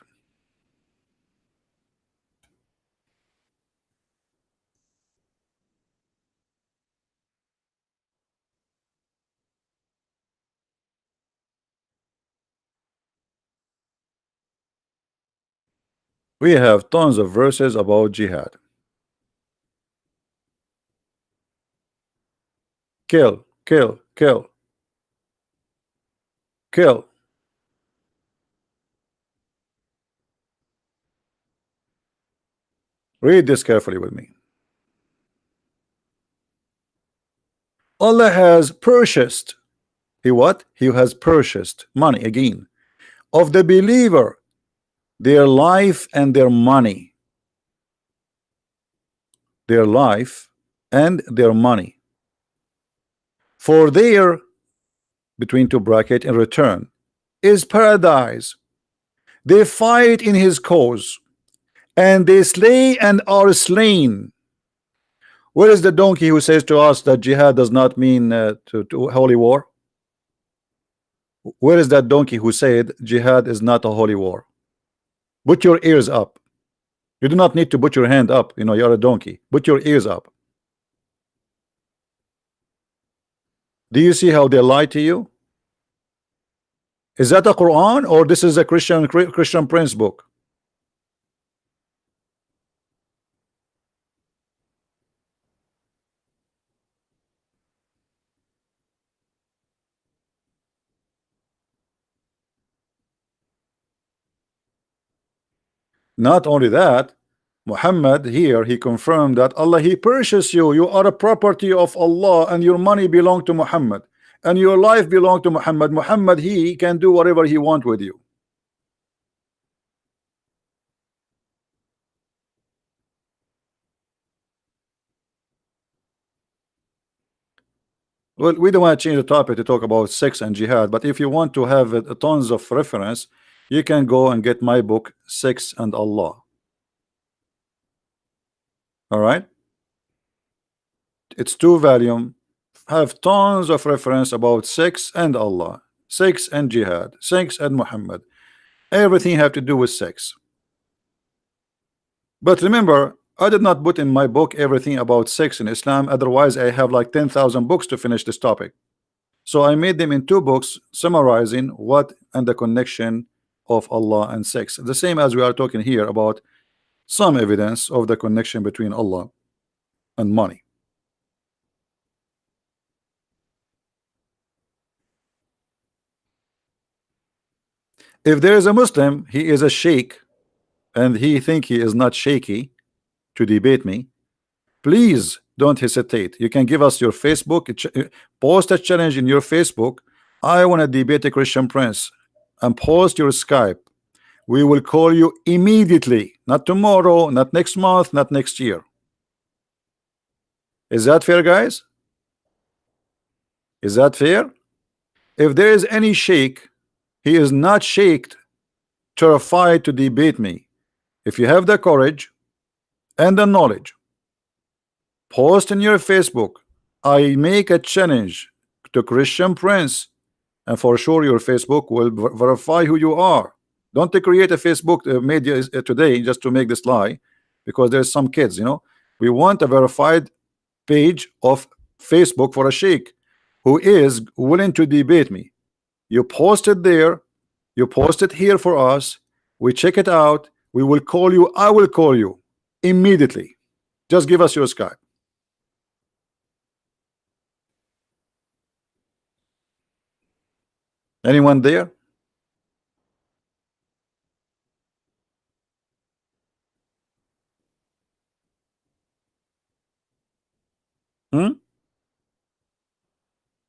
We have tons of verses about jihad. Kill, kill, kill, kill. Read this carefully with me. Allah has purchased. He what? He has purchased money again of the believer, their life and their money. Their life and their money. For their, between two bracket, in return, is paradise. They fight in his cause, and they slay and are slain. Where is the donkey who says to us that jihad does not mean to holy war? Where is that donkey who said jihad is not a holy war? Put your ears up. You do not need to put your hand up. You know, you're a donkey. Put your ears up. Do you see how they lie to you? Is that a Quran or this is a Christian Prince book? Not only that, Muhammad here, he confirmed that Allah, he purchased you. You are a property of Allah, and your money belong to Muhammad, and your life belong to Muhammad. Muhammad, he can do whatever he want with you. Well, we don't want to change the topic to talk about sex and jihad, but if you want to have tons of reference, you can go and get my book, Sex and Allah. All right, it's 2 volume, have tons of reference about sex and Allah, sex and jihad, sex and Muhammad. Everything have to do with sex. But remember, I did not put in my book everything about sex in Islam, otherwise I have like 10,000 books to finish this topic. So I made them in 2 books summarizing what and the connection of Allah and sex. The same as we are talking here about some evidence of the connection between Allah and money. If there is a Muslim, he is a sheikh, and he think he is not shaky to debate me, please don't hesitate. You can give us your Facebook, post a challenge in your Facebook. I want to debate a Christian Prince, and post your Skype. We will call you immediately, not tomorrow, not next month, not next year. Is that fair, guys? Is that fair? If there is any sheikh, he is not shaked, terrified to debate me. If you have the courage and the knowledge, post in your Facebook, I make a challenge to Christian Prince, and for sure your Facebook will verify who you are. Don't create a Facebook media today just to make this lie, because there's some kids, you know. We want a verified page of Facebook for a sheikh who is willing to debate me. You post it there, you post it here for us, we check it out, we will call you, I will call you immediately. Just give us your Skype. Anyone there?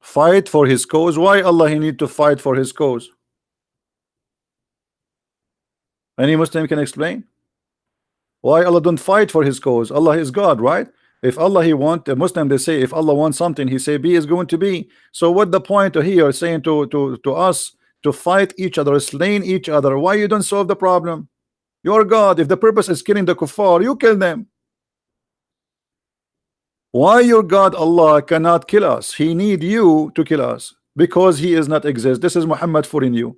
Fight for his cause. Why Allah he need to fight for his cause? Any Muslim can explain why Allah don't fight for his cause? Allah is God, right? If Allah he want, a Muslim, they say if Allah wants something, he say be is going to be. So what the point here saying to us to fight each other, slaying each other? Why you don't solve the problem? You're God. If the purpose is killing the kuffar, you kill them. Why your God Allah cannot kill us? He need you to kill us because he is not exist. This is Muhammad fooling you.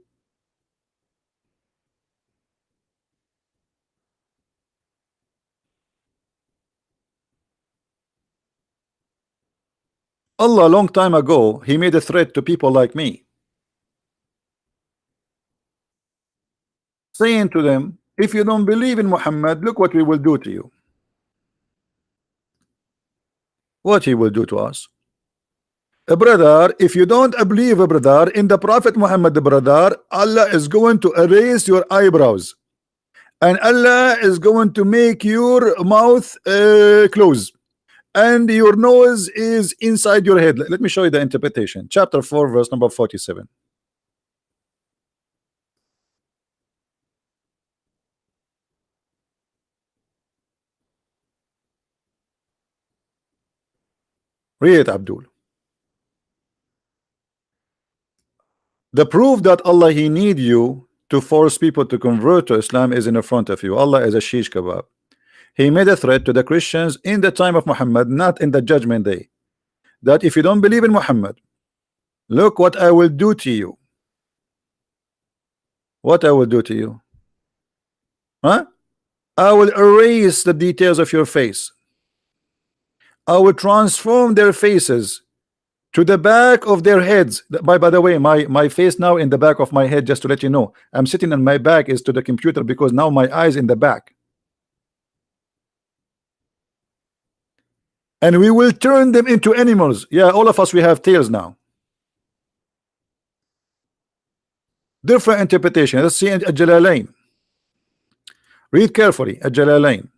Allah long time ago he made a threat to people like me, saying to them, if you don't believe in Muhammad, look what we will do to you. What he will do to us? Brother, if you don't believe, brother, in the Prophet Muhammad, brother, Allah is going to erase your eyebrows, and Allah is going to make your mouth close, and your nose is inside your head. Let me show you the interpretation. Chapter 4, verse number 47. Read it, Abdul. The proof that Allah he need you to force people to convert to Islam is in front of you. Allah is a shish kebab. He made a threat to the Christians in the time of Muhammad, not in the judgment day, that if you don't believe in Muhammad, look what I will do to you. What I will do to you? Huh? I will erase the details of your face. I will transform their faces to the back of their heads. By the way, my face now in the back of my head, just to let you know, I'm sitting and my back is to the computer because now my eyes in the back. And we will turn them into animals. Yeah, all of us, we have tails now. Different interpretation. Let's see Al-Jalalain. Read carefully Al-Jalalain.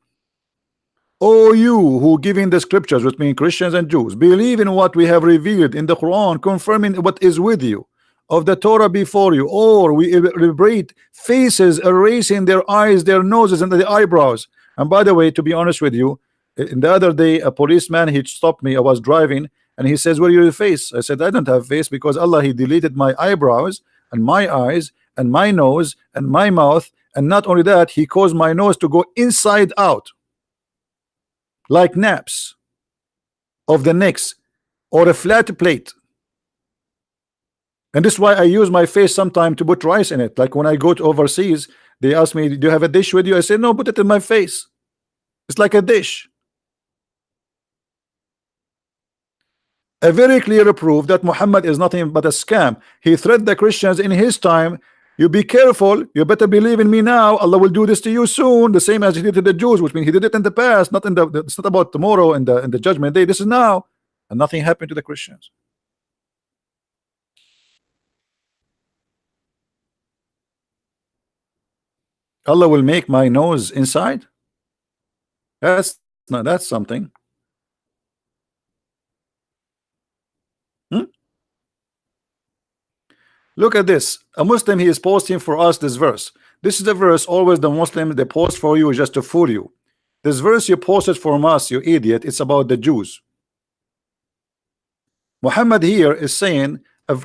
O you who giving the scriptures, which mean Christians and Jews, believe in what we have revealed in the Quran, confirming what is with you of the Torah before you, or we liberate faces, erasing their eyes, their noses, and the eyebrows. And by the way, to be honest with you, in the other day, a policeman, he stopped me. I was driving, and he says, where are your face? I said, I don't have face because Allah, he deleted my eyebrows and my eyes and my nose and my mouth. And not only that, he caused my nose to go inside out, like naps of the necks or a flat plate. And this is why I use my face sometime to put rice in it. Like when I go to overseas, they ask me, do you have a dish with you? I say, no, put it in my face. It's like a dish. A very clear proof that Muhammad is nothing but a scam. He threatened the Christians in his time. You be careful, you better believe in me now. Allah will do this to you soon, the same as he did to the Jews, which means he did it in the past, not in the it's not about tomorrow in the judgment day. This is now, and nothing happened to the Christians. Allah will make my nose inside. That's something. Look at this. A Muslim, he is posting for us this verse. This is the verse always the Muslim they post for you just to fool you. This verse you posted from us, you idiot, it's about the Jews. Muhammad here is saying,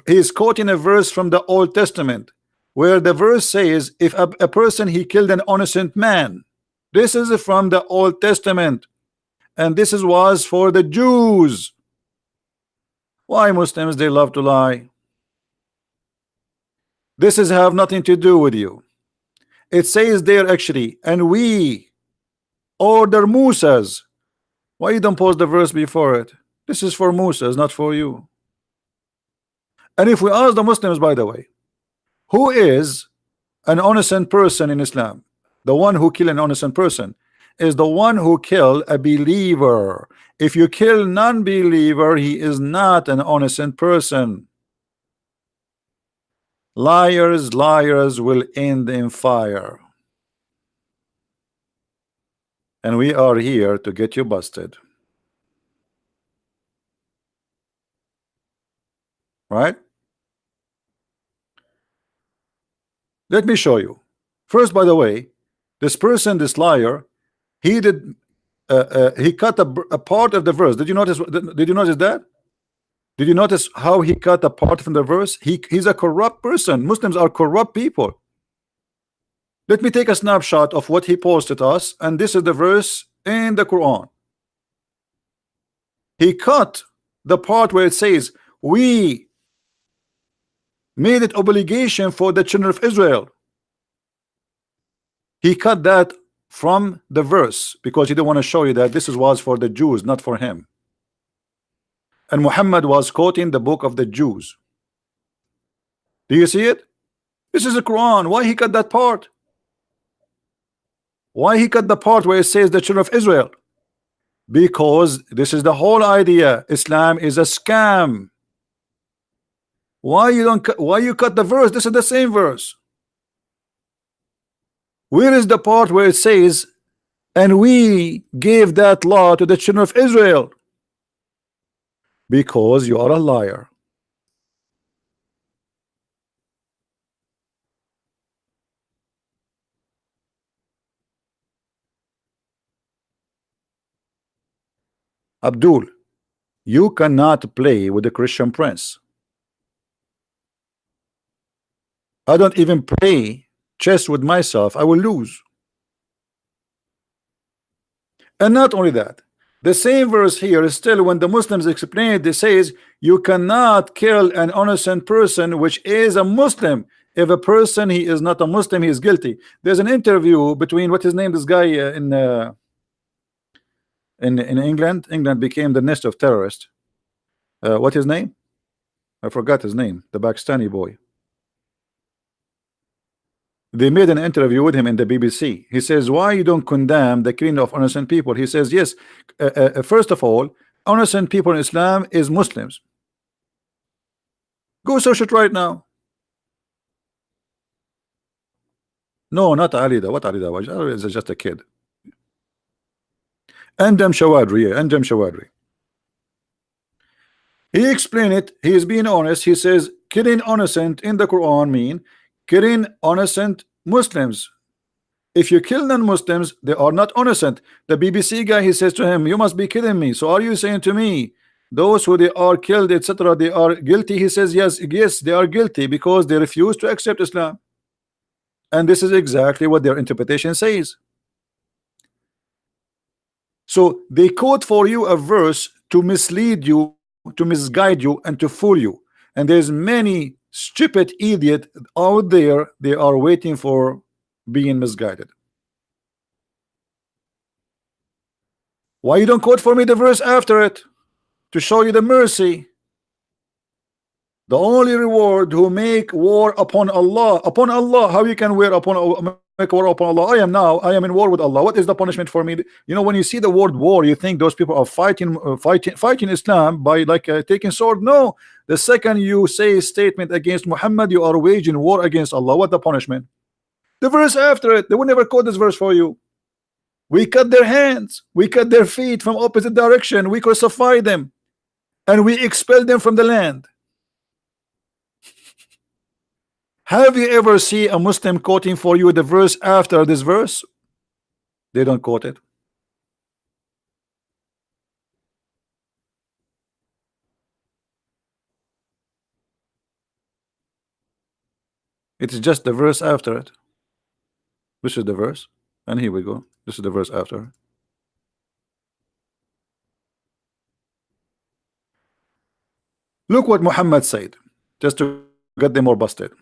he is quoting a verse from the Old Testament, where the verse says, if a person he killed an innocent man. This is from the Old Testament, and this was for the Jews. Why Muslims they love to lie? This is have nothing to do with you. It says there actually, and we order Musas. Why you don't post the verse before it? This is for Musas, not for you. And if we ask the Muslims, by the way, who is an innocent person in Islam? The one who kill an innocent person is the one who kill a believer. If you kill non-believer, he is not an innocent person. Liars will end in fire. And we are here to get you busted. Right? Let me show you. First, by the way, this person, this liar, he did he cut a part of the verse. Did you notice? Did you notice that? Did you notice how he cut a part from the verse? He's a corrupt person. Muslims are corrupt people. Let me take a snapshot of what he posted us, and this is the verse in the Quran. He cut the part where it says we made it obligation for the children of Israel. He cut that from the verse because he didn't want to show you that this was for the Jews, not for him. And Muhammad was quoting the book of the Jews. Do you see it? This is the Quran. Why he cut that part? Why he cut the part where it says the children of Israel? Because this is the whole idea. Islam is a scam. Why you don't cut, why you cut the verse? This is the same verse. Where is the part where it says and we gave that law to the children of Israel? Because you are a liar. Abdul, you cannot play with the Christian prince. I don't even play chess with myself. I will lose. And not only that, the same verse here is still when the Muslims explain it, it says you cannot kill an innocent person which is a Muslim. If a person he is not a Muslim, he is guilty. There's an interview between what his name, this guy in England. England became the nest of terrorists. What his name? I forgot his name. The Pakistani boy. They made an interview with him in the BBC. He says, why you don't condemn the killing of innocent people? He says, yes, first of all, innocent people in Islam is Muslims. Go search it right now. No, not Ali. What Ali Dawaj? Ali is just a kid. Andam Shawadri, Andam Shawadri. He explained it. He is being honest. He says, killing innocent in the Quran mean killing innocent Muslims. If you kill non-Muslims, they are not innocent. The BBC guy, he says to him, you must be kidding me. So are you saying to me those who they are killed, etc., they are guilty? He says, yes, they are guilty because they refuse to accept Islam. And this is exactly what their interpretation says. So they quote for you a verse to mislead you, to misguide you, and to fool you. And there's many stupid idiot out there, they are waiting for being misguided. Why you don't quote for me the verse after it to show you the mercy? The only reward who make war upon Allah. Upon Allah, how you can make war upon Allah? I am in war with Allah. What is the punishment for me? You know, when you see the word war, you think those people are fighting Islam by like taking sword. No, the second you say a statement against Muhammad, you are waging war against Allah. What the punishment? The verse after it. They will never quote this verse for you. We cut their hands, we cut their feet from opposite direction, we crucify them, and we expel them from the land. Have you ever seen a Muslim quoting for you the verse after this verse? They don't quote it. It is just the verse after it. This is the verse, and here we go. This is the verse after. Look what Muhammad said, just to get them more busted.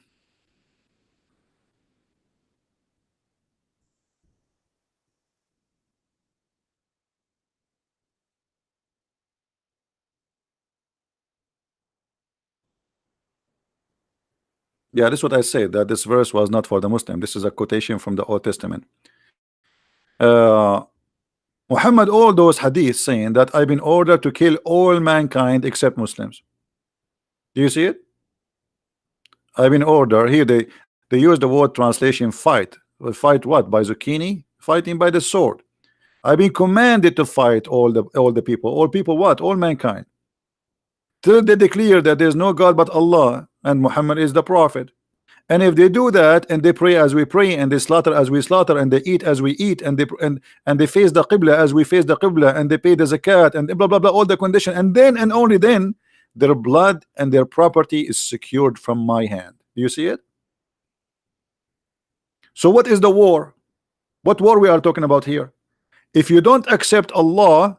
Yeah, this is what I said, that this verse was not for the Muslim. This is a quotation from the Old Testament. Muhammad, all those hadiths saying that I've been ordered to kill all mankind except Muslims. Do you see it? I've been ordered. Here they use the word translation fight. Well, fight what? By zucchini? Fighting by the sword. I've been commanded to fight all the people. All people what? All mankind. Till they declare that there's no God but Allah and Muhammad is the prophet. And if they do that, and they pray as we pray, and they slaughter as we slaughter, and they eat as we eat, and they face the Qibla as we face the Qibla, and they pay the zakat, and blah blah blah, all the condition, and then and only then their blood and their property is secured from my hand. Do you see it? So what is the war? What war we are talking about here? If you don't accept Allah,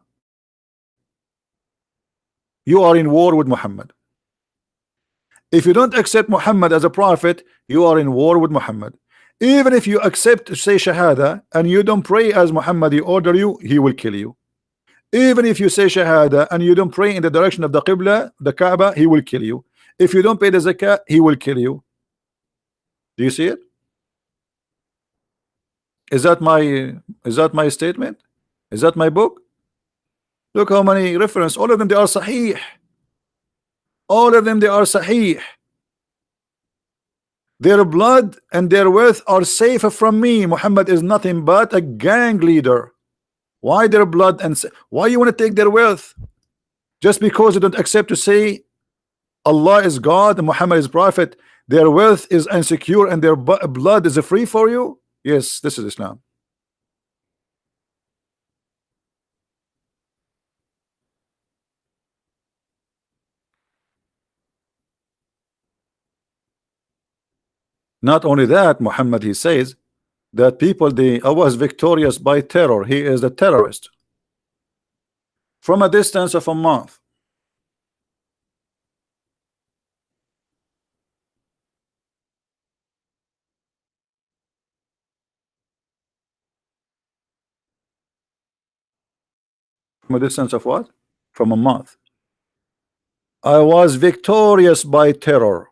you are in war with Muhammad. If you don't accept Muhammad as a prophet, you are in war with Muhammad. Even if you accept to say Shahada and you don't pray as Muhammad he order you, he will kill you. Even if you say Shahada and you don't pray in the direction of the Qibla, the Kaaba, he will kill you. If you don't pay the Zakah, he will kill you. Do you see it? Is that my statement? Is that my book? Look how many reference. All of them they are Sahih. All of them they are Sahih. Their blood and their wealth are safe from me. Muhammad is nothing but a gang leader. Why their blood and why you want to take their wealth? Just because you don't accept to say Allah is God and Muhammad is prophet, their wealth is insecure and their blood is free for you? Yes, this is Islam. Not only that, Muhammad he says that people I was victorious by terror. He is a terrorist. From a distance of a month. From a distance of what? From a month. I was victorious by terror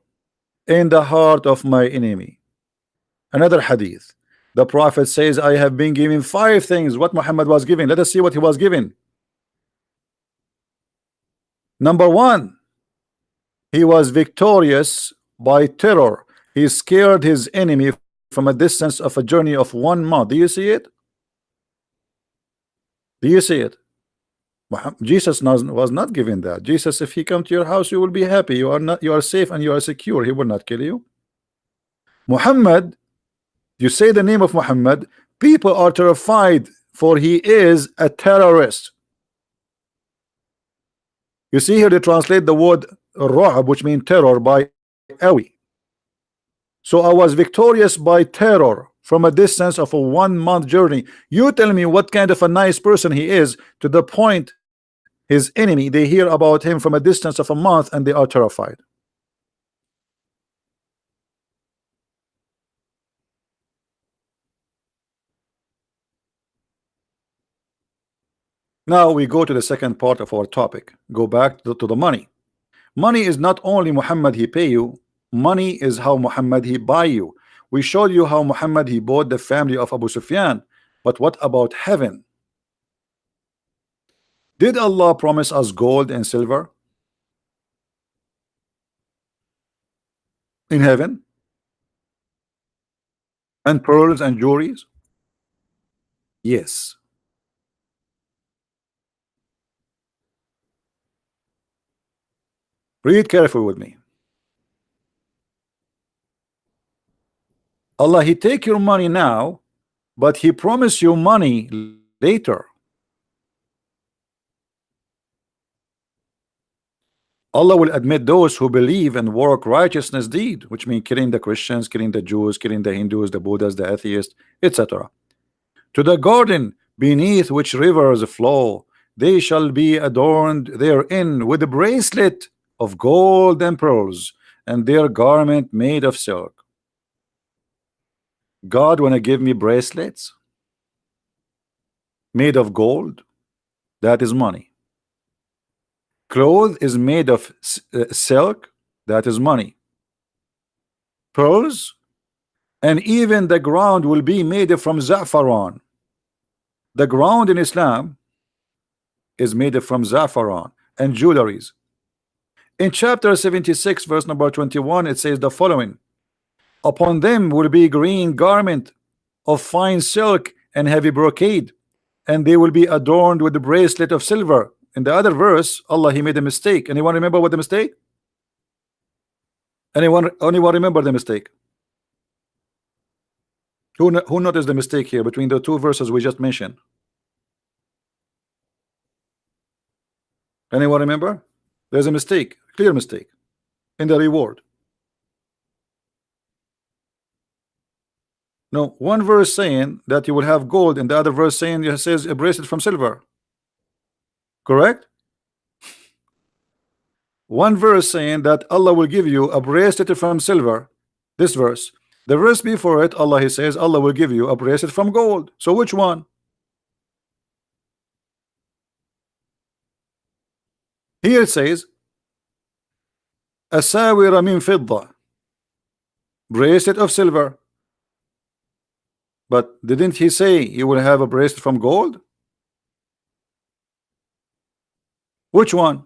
in the heart of my enemy. Another hadith. The Prophet says, I have been given 5 things. What Muhammad was given. Let us see what he was given. Number 1, he was victorious by terror. He scared his enemy from a distance of a journey of 1 month. Do you see it? Do you see it? Jesus was not given that. Jesus, if he come to your house, you will be happy. You are safe and you are secure. He will not kill you. Muhammad, you say the name of Muhammad, people are terrified, for he is a terrorist. You see here they translate the word Ra'ab, which means terror, by Awi. So I was victorious by terror from a distance of a 1 month journey. You tell me what kind of a nice person he is, to the point his enemy, they hear about him from a distance of a month and they are terrified. Now we go to the second part of our topic. Go back to the money. Money is not only Muhammad he pay you, money is how Muhammad he buy you. We showed you how Muhammad he bought the family of Abu Sufyan, but what about heaven? Did Allah promise us gold and silver in heaven, and pearls and jewelries? Yes. Read carefully with me. Allah he take your money now, but he promised you money later. Allah will admit those who believe and work righteousness deed, which means killing the Christians, killing the Jews, killing the Hindus, the Buddhas, the atheists, etc. To the garden beneath which rivers flow, they shall be adorned therein with a bracelet of gold and pearls, and their garment made of silk. God wanna give me bracelets made of gold? That is money. Clothes is made of silk? That is money. Pearls, and even the ground will be made from za'faran. The ground in Islam is made from za'faran and jewelries. In chapter 76 verse number 21 it says the following: upon them will be green garment of fine silk and heavy brocade, and they will be adorned with the bracelet of silver. In the other verse, Allah he made a mistake. Anyone remember what the mistake? Anyone remember the mistake? Who noticed the mistake here between the 2 verses we just mentioned? Anyone remember? There's a mistake, clear mistake in the reward. No, one verse saying that you will have gold, and the other verse saying it says a bracelet from silver. Correct? One verse saying that Allah will give you a bracelet from silver. This verse. The verse before it, Allah He says Allah will give you a bracelet from gold. So which one? Here it says asawira min fidda, bracelet of silver. But didn't He say you will have a bracelet from gold? Which one?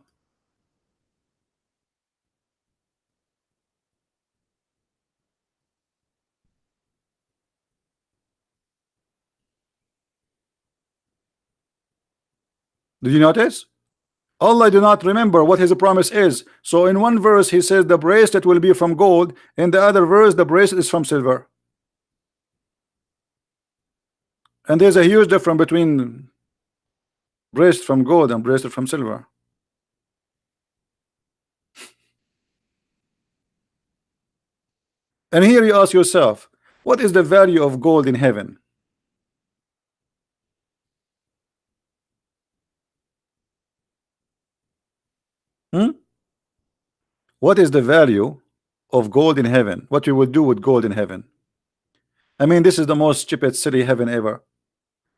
Did you notice? Allah do not remember what His promise is. So in one verse He says the bracelet will be from gold, in the other verse the bracelet is from silver. And there's a huge difference between bracelet from gold and bracelet from silver. And here you ask yourself, what is the value of gold in heaven? Hmm? What is the value of gold in heaven? What you would do with gold in heaven? I mean, this is the most cheapest city heaven ever.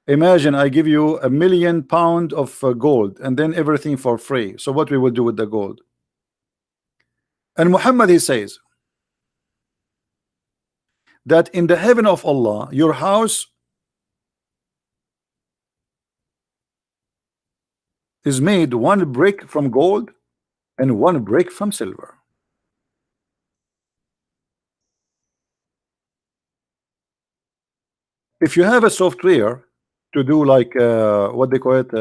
Imagine I give you £1,000,000 of gold and then everything for free. So what we will do with the gold? And Muhammad he says that in the heaven of Allah, your house is made one brick from gold and one brick from silver. If you have a software to do like what they call it,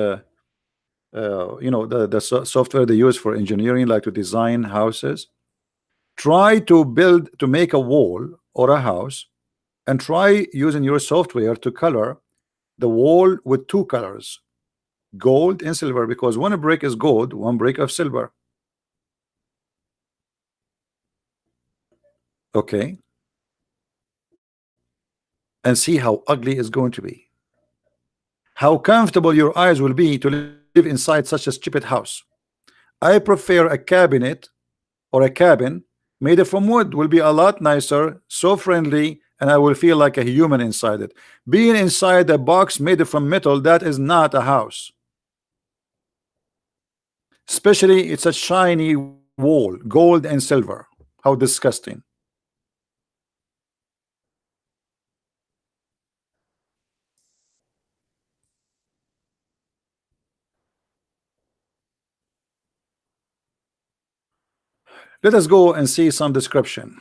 you know, the software they use for engineering, like to design houses, try to build, to make a wall or a house, and try using your software to color the wall with two colors, gold and silver, because one brick is gold, one brick of silver. Okay, and see how ugly it's going to be, how comfortable your eyes will be to live inside such a stupid house. I prefer a cabinet or a cabin made from wood, will be a lot nicer, so friendly, and I will feel like a human inside it. Being inside a box made from metal, that is not a house. Especially it's a shiny wall, gold and silver. How disgusting. Let us go and see some description.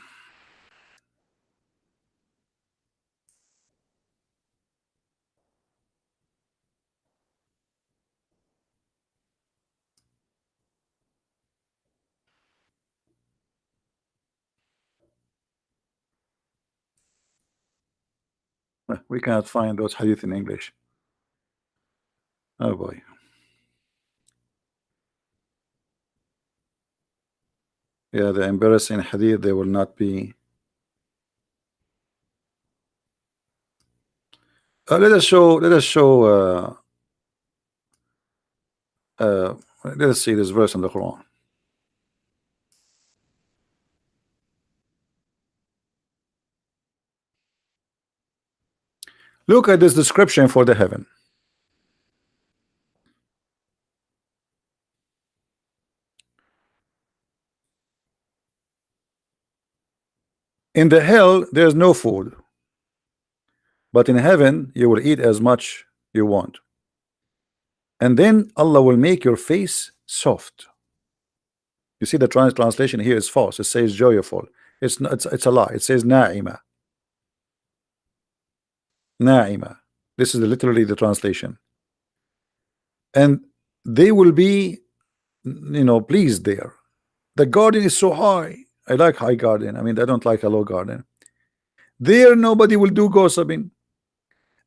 We cannot find those hadith in English. Oh boy. Yeah, the embarrassing hadith, they will not be. Let us show. Let us see this verse in the Quran. Look at this description for the heaven. In the hell, there's no food, but in heaven, you will eat as much you want. And then Allah will make your face soft. You see the translation here is false. It says joyful. It's not, it's a lie. It says na'ima. Na'ima. This is literally the translation. And they will be, you know, pleased there. The garden is so high. I like high garden. I mean, I don't like a low garden. There, nobody will do gossiping.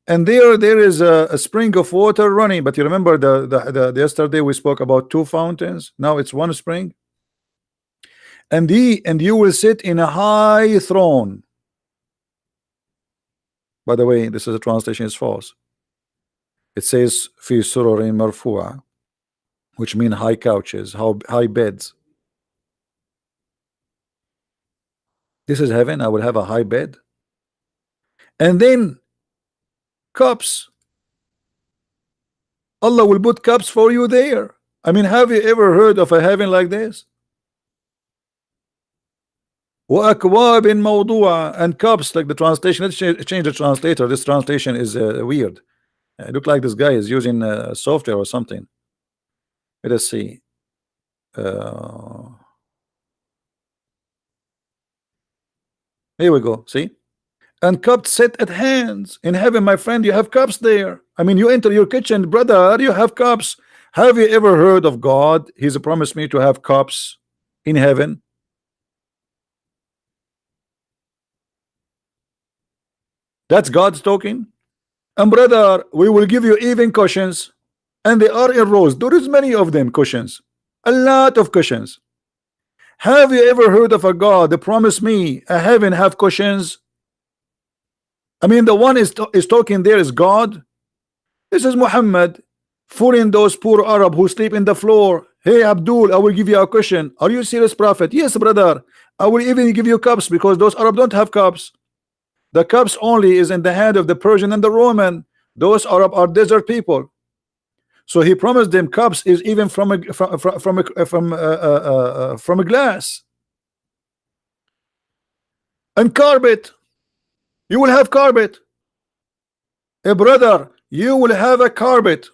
And there is a spring of water running. But you remember the yesterday we spoke about two fountains. Now it's one spring. And you will sit in a high throne. By the way, this is a translation is false. It says fi sururin marfu'a, which mean high couches, high beds. This is heaven. I will have a high bed, and then cups. Allah will put cups for you there. I mean, have you ever heard of a heaven like this? وأكواب موضوعة, and cups, like the translation. Let's change the translator. This translation is weird. It look like this guy is using software or something. Let us see. Uh, Here we go. See? And cups set at hands in heaven, my friend. You have cups there. I mean, you enter your kitchen, brother, you have cups. Have you ever heard of God? He's promised me to have cups in heaven. That's God's talking. And brother, we will give you even cushions, and they are in rows. There is many of them, cushions, a lot of cushions. Have you ever heard of a God that promised me a heaven have cushions? I mean, the one is talking there is God. This is Muhammad fooling those poor Arab who sleep in the floor. Hey Abdul, I will give you a cushion. Are you serious, prophet? Yes, brother. I will even give you cups, because those Arab don't have cups. The cups only is in the hand of the Persian and the Roman. Those Arab are desert people. So he promised them cups is even from a glass. And carpet, you will have carpet. A brother, you will have a carpet.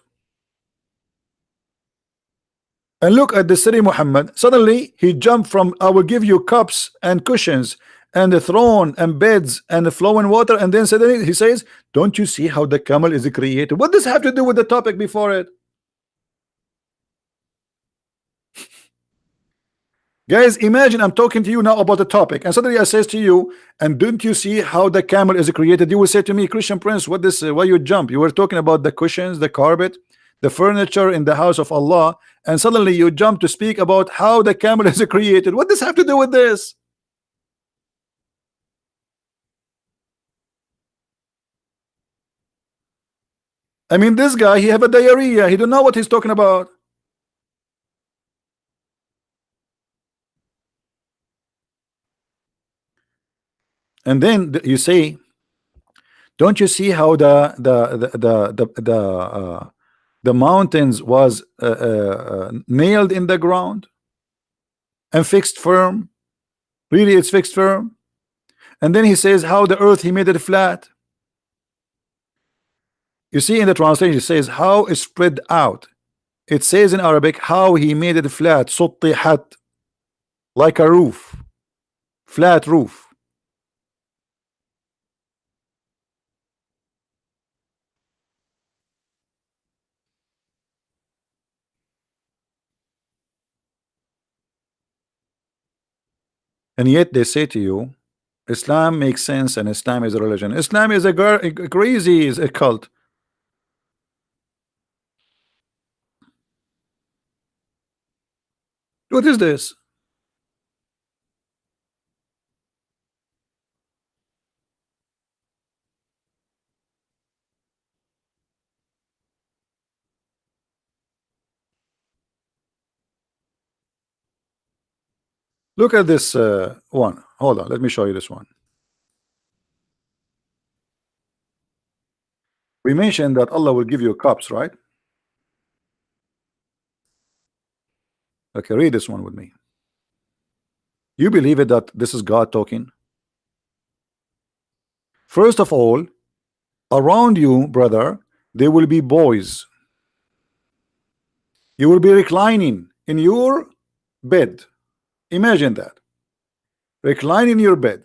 And look at the city Muhammad. Suddenly he jumped from I will give you cups and cushions and a throne and beds and flowing water, and then suddenly he says, don't you see how the camel is created? What does have to do with the topic before it? Guys, imagine I'm talking to you now about the topic, and suddenly I says to you, and don't you see how the camel is created? You will say to me, Christian Prince, what this? Why you jump? You were talking about the cushions, the carpet, the furniture in the house of Allah, and suddenly you jump to speak about how the camel is created. What does have to do with this? I mean, this guy, he have a diarrhea. He don't know what he's talking about. And then you say, don't you see how the mountains was nailed in the ground and fixed firm? Really, it's fixed firm. And then he says how the earth he made it flat. You see in the translation it says how it's spread out. It says in Arabic how he made it flat, suttihat, like a roof, flat roof. And yet they say to you, Islam makes sense and Islam is a religion. Islam is a crazy, is a cult. What is this? Look at this one. Hold on, let me show you this one. We mentioned that Allah will give you cups, right? Okay, read this one with me. You believe it that this is God talking? First of all, around you, brother, there will be boys. You will be reclining in your bed. Imagine that. Recline in your bed.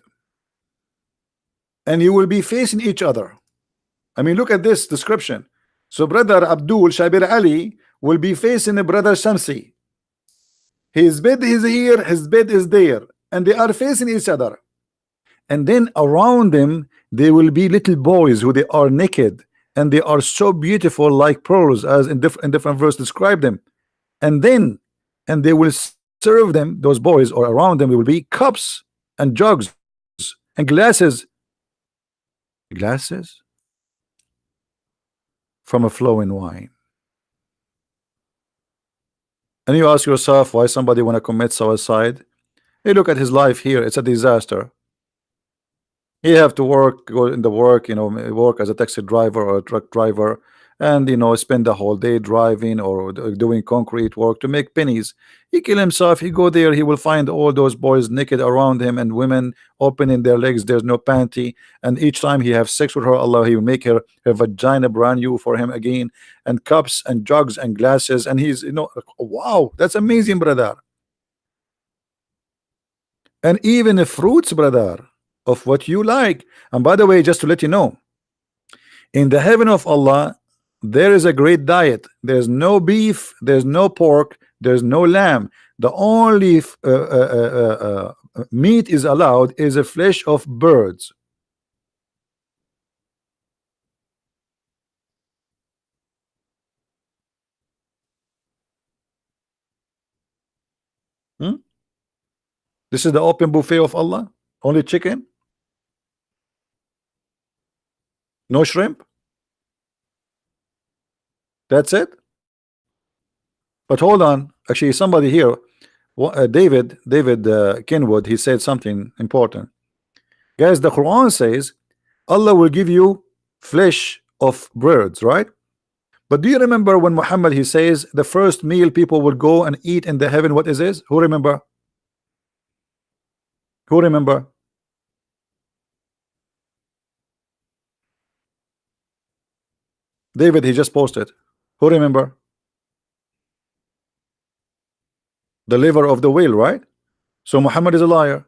And you will be facing each other. I mean, look at this description. So brother Abdul Shabir Ali will be facing brother Shamsi. His bed is here, his bed is there, and they are facing each other. And then around them there will be little boys who they are naked, and they are so beautiful like pearls, as in different verse describe them. And they will serve them, those boys, or around them there will be cups and jugs and glasses from a flowing wine. And you ask yourself why somebody want to commit suicide. Hey, look at his life here, it's a disaster. He have to work, go in the work, work as a taxi driver or a truck driver, and spend the whole day driving or doing concrete work to make pennies. He kill himself. He go there. He will find all those boys naked around him and women opening their legs. There's no panty, and each time he have sex with her, Allah, he will make her vagina brand new for him again, and cups and jugs and glasses, and he's wow, that's amazing, brother. And even the fruits, brother, of what you like. And by the way, just to let you know, in the heaven of Allah, there is a great diet. There's no beef, there's no pork, there's no lamb. The only meat is allowed is the flesh of birds. Hmm? This is the open buffet of Allah. Only chicken, no shrimp. That's it. But hold on, actually, somebody here, David Kenwood, he said something important. Guys, the Quran says Allah will give you flesh of birds, right? But do you remember when Muhammad he says the first meal people will go and eat in the heaven, what is this? Who remember? Who remember? David, he just posted. Who remember? The liver of the whale, right? So Muhammad is a liar.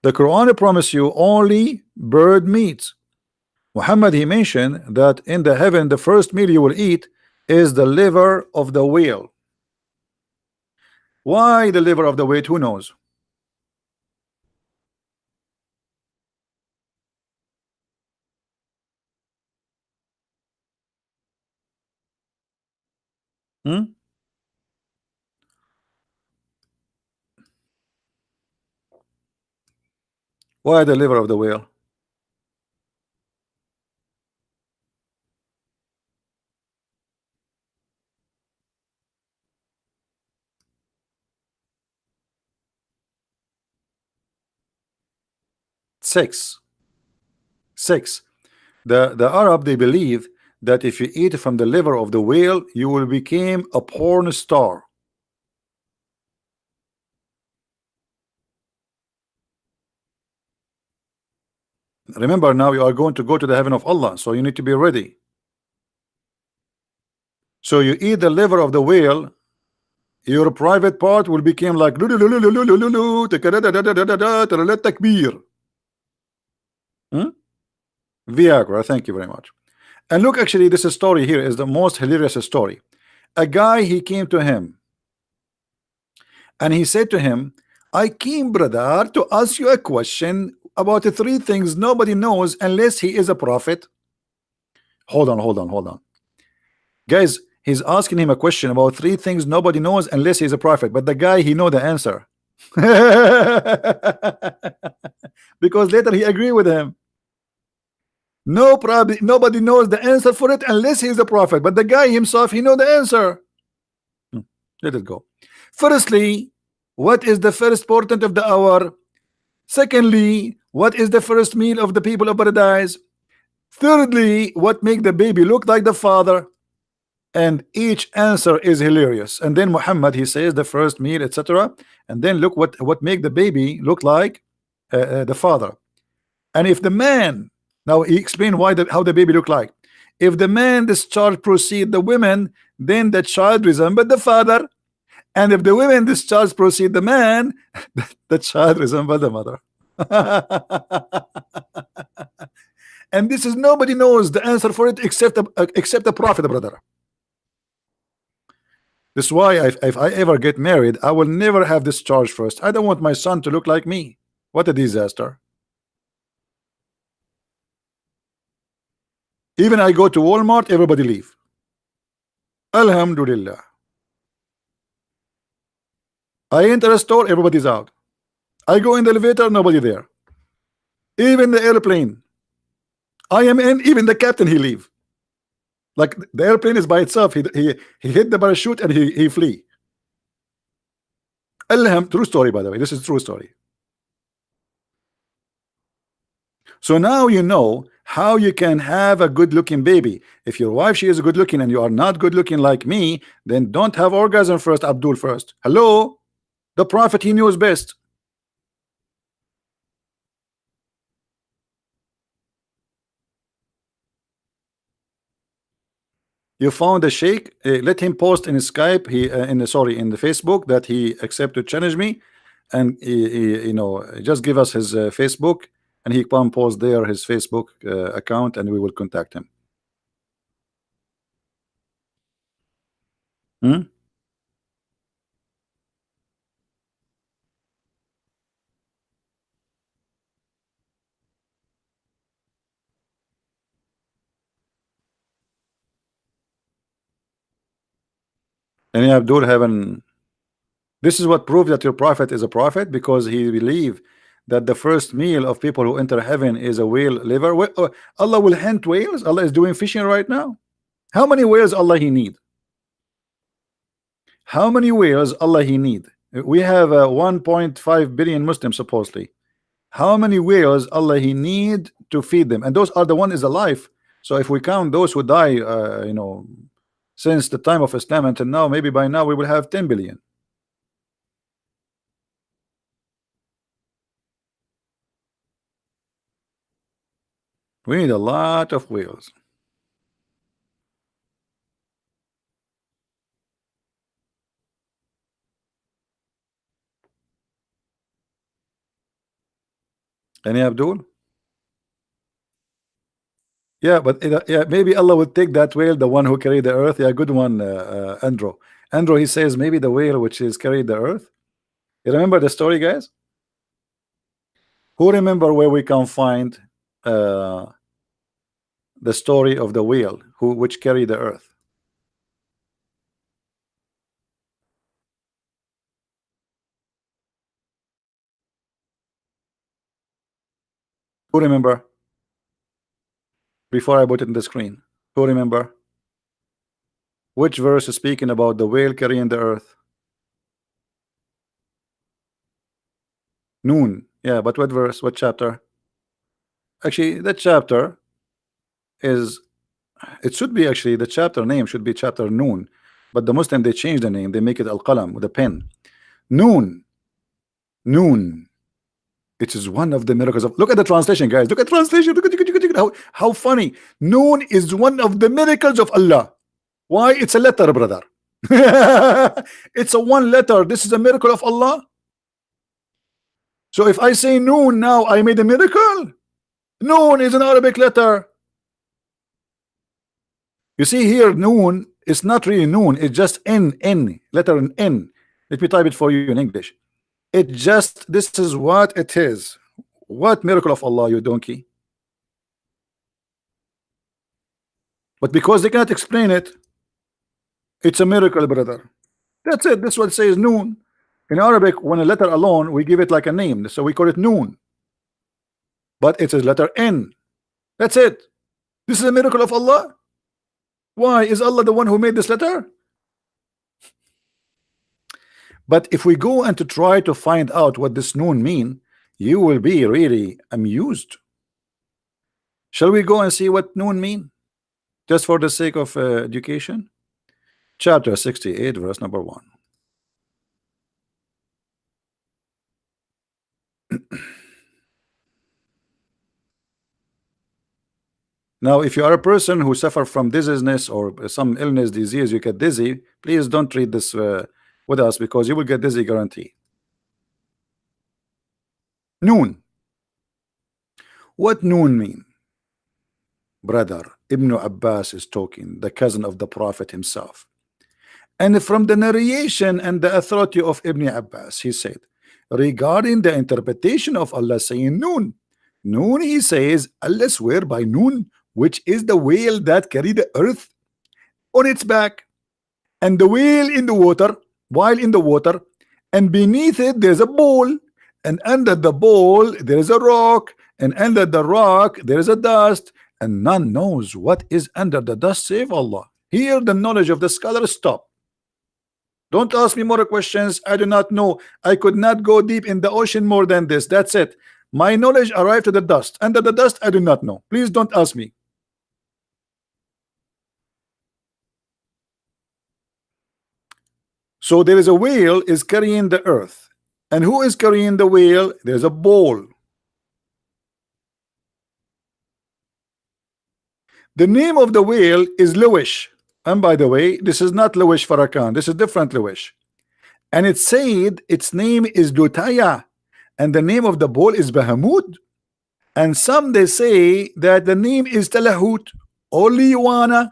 The Quran promise you only bird meats. Muhammad he mentioned that in the heaven the first meal you will eat is the liver of the whale. Why the liver of the whale? Who knows? Hmm? Why the liver of the whale? Six. The Arab they believe that if you eat from the liver of the whale you will become a porn star. Remember, now you are going to go to the heaven of Allah, so you need to be ready. So you eat the liver of the whale, your private part will become like takbir. Viagra, thank you very much. And look, actually, this story here is the most hilarious story. A guy, he came to him and he said to him, I came, brother, to ask you a question about the three things nobody knows unless he is a prophet. Hold on. Guys, he's asking him a question about three things nobody knows unless he's a prophet. But the guy, he know the answer. Because later he agree with him. No problem. Nobody knows the answer for it unless he is a prophet. But the guy himself, he know the answer. Let it go. Firstly, what is the first portent of the hour? Secondly, what is the first meal of the people of paradise? Thirdly, what make the baby look like the father? And each answer is hilarious. And then Muhammad he says the first meal, etc. And then look what make the baby look like the father. And if the man, now he explained how the baby look like. If the man discharge proceed the women, then the child resemble the father. And if the women discharge proceed the man, the child resemble the mother. And this is nobody knows the answer for it except the prophet, brother. This is why if I ever get married, I will never have discharge first. I don't want my son to look like me. What a disaster. Even I go to Walmart, everybody leave. Alhamdulillah. I enter a store, everybody's out. I go in the elevator, nobody there. Even the airplane, I am in, even the captain, he leave. Like the airplane is by itself. He hit the parachute and he flee. True story, by the way. This is true story. So now you know how you can have a good looking baby. If your wife, she is good looking and you are not good looking like me, then don't have orgasm first, Abdul first. Hello? The Prophet, he knows best. You found a sheikh, let him post in Skype, he in the, sorry, in the Facebook, that he accepted challenge me, and you know, just give us his Facebook, and he can post there his Facebook account, and we will contact him. Hmm? And Abdul haven't. This is what proves that your prophet is a prophet, because he believed that the first meal of people who enter heaven is a whale liver. Allah will hunt whales. Allah is doing fishing right now. How many whales Allah he need? How many whales Allah he need? We have 1.5 billion Muslims supposedly. How many whales Allah he need to feed them? And those are the one is alive. So if we count those who die, you know, since the time of Islam until now, maybe by now we will have 10 billion. We need a lot of whales. Any Abdul? Yeah, but yeah, maybe Allah would take that whale, the one who carried the earth. Yeah, good one, Andrew. Andrew, he says maybe the whale which is carried the earth. You remember the story, guys? Who remember where we can find uh, the story of the whale which carried the earth? Who remember? Before I put it in the screen, who remember? Which verse is speaking about the whale carrying the earth? Noon. Yeah, but what verse? What chapter? Actually, that chapter is, it should be, actually the chapter name should be chapter Noon, but the Muslim, they change the name, they make it Al-Qalam with a pen. Noon. Noon. It is one of the miracles of, look at the translation, guys. Look at translation. Look at how funny. Noon is one of the miracles of Allah. Why? It's a letter, brother. It's a one letter. This is a miracle of Allah. So if I say noon now, I made a miracle. Noon is an Arabic letter. You see here, noon is not really noon. It's just N, letter N. Let me type it for you in English. It just, this is what it is. What miracle of Allah, you donkey. But because they cannot explain it, it's a miracle, brother. That's it. This one says noon. In Arabic, when a letter alone, we give it like a name, so we call it noon. But it's a letter N. That's it. This is a miracle of Allah. Why? Is Allah the one who made this letter? But if we go and to try to find out what this noon mean, you will be really amused. Shall we go and see what noon mean? Just for the sake of education. Chapter 68, verse number 1. Now, if you are a person who suffer from dizziness or some illness, disease, you get dizzy, please don't read this with us, because you will get dizzy, guarantee. Noon. What noon mean? Brother, Ibn Abbas is talking, the cousin of the Prophet himself. And from the narration and the authority of Ibn Abbas, he said, regarding the interpretation of Allah saying noon, noon, he says, Allah swear by noon, which is the whale that carried the earth on its back, and the whale in the water, while in the water, and beneath it there's a bowl, and under the bowl there is a rock, and under the rock there is a dust, and none knows what is under the dust save Allah. Here the knowledge of the scholar stop. Don't ask me more questions. I do not know. I could not go deep in the ocean more than this. That's it. My knowledge arrived to the dust. Under the dust, I do not know. Please don't ask me. So there is a whale is carrying the earth. And who is carrying the whale? There's a ball. The name of the whale is Lewish. And by the way, this is not Lewish Farrakhan. This is different Lewish. And it said its name is Lutaya. And the name of the ball is Bahamut. And some they say that the name is Talahut or Liwana.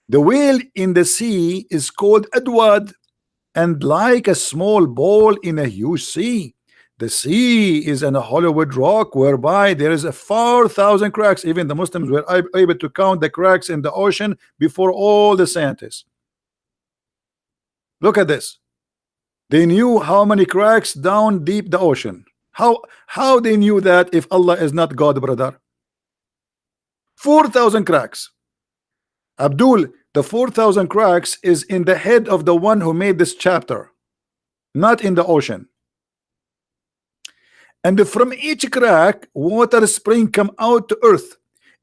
The whale in the sea is called Adwad. And like a small ball in a huge sea, the sea is an Hollywood rock whereby there is a 4,000 cracks. Even the Muslims were able to count the cracks in the ocean before all the scientists. Look at this. They knew how many cracks down deep the ocean. How they knew that if Allah is not God, brother? 4,000 cracks. Abdul, the 4,000 cracks is in the head of the one who made this chapter, not in the ocean. And from each crack, water spring come out to earth.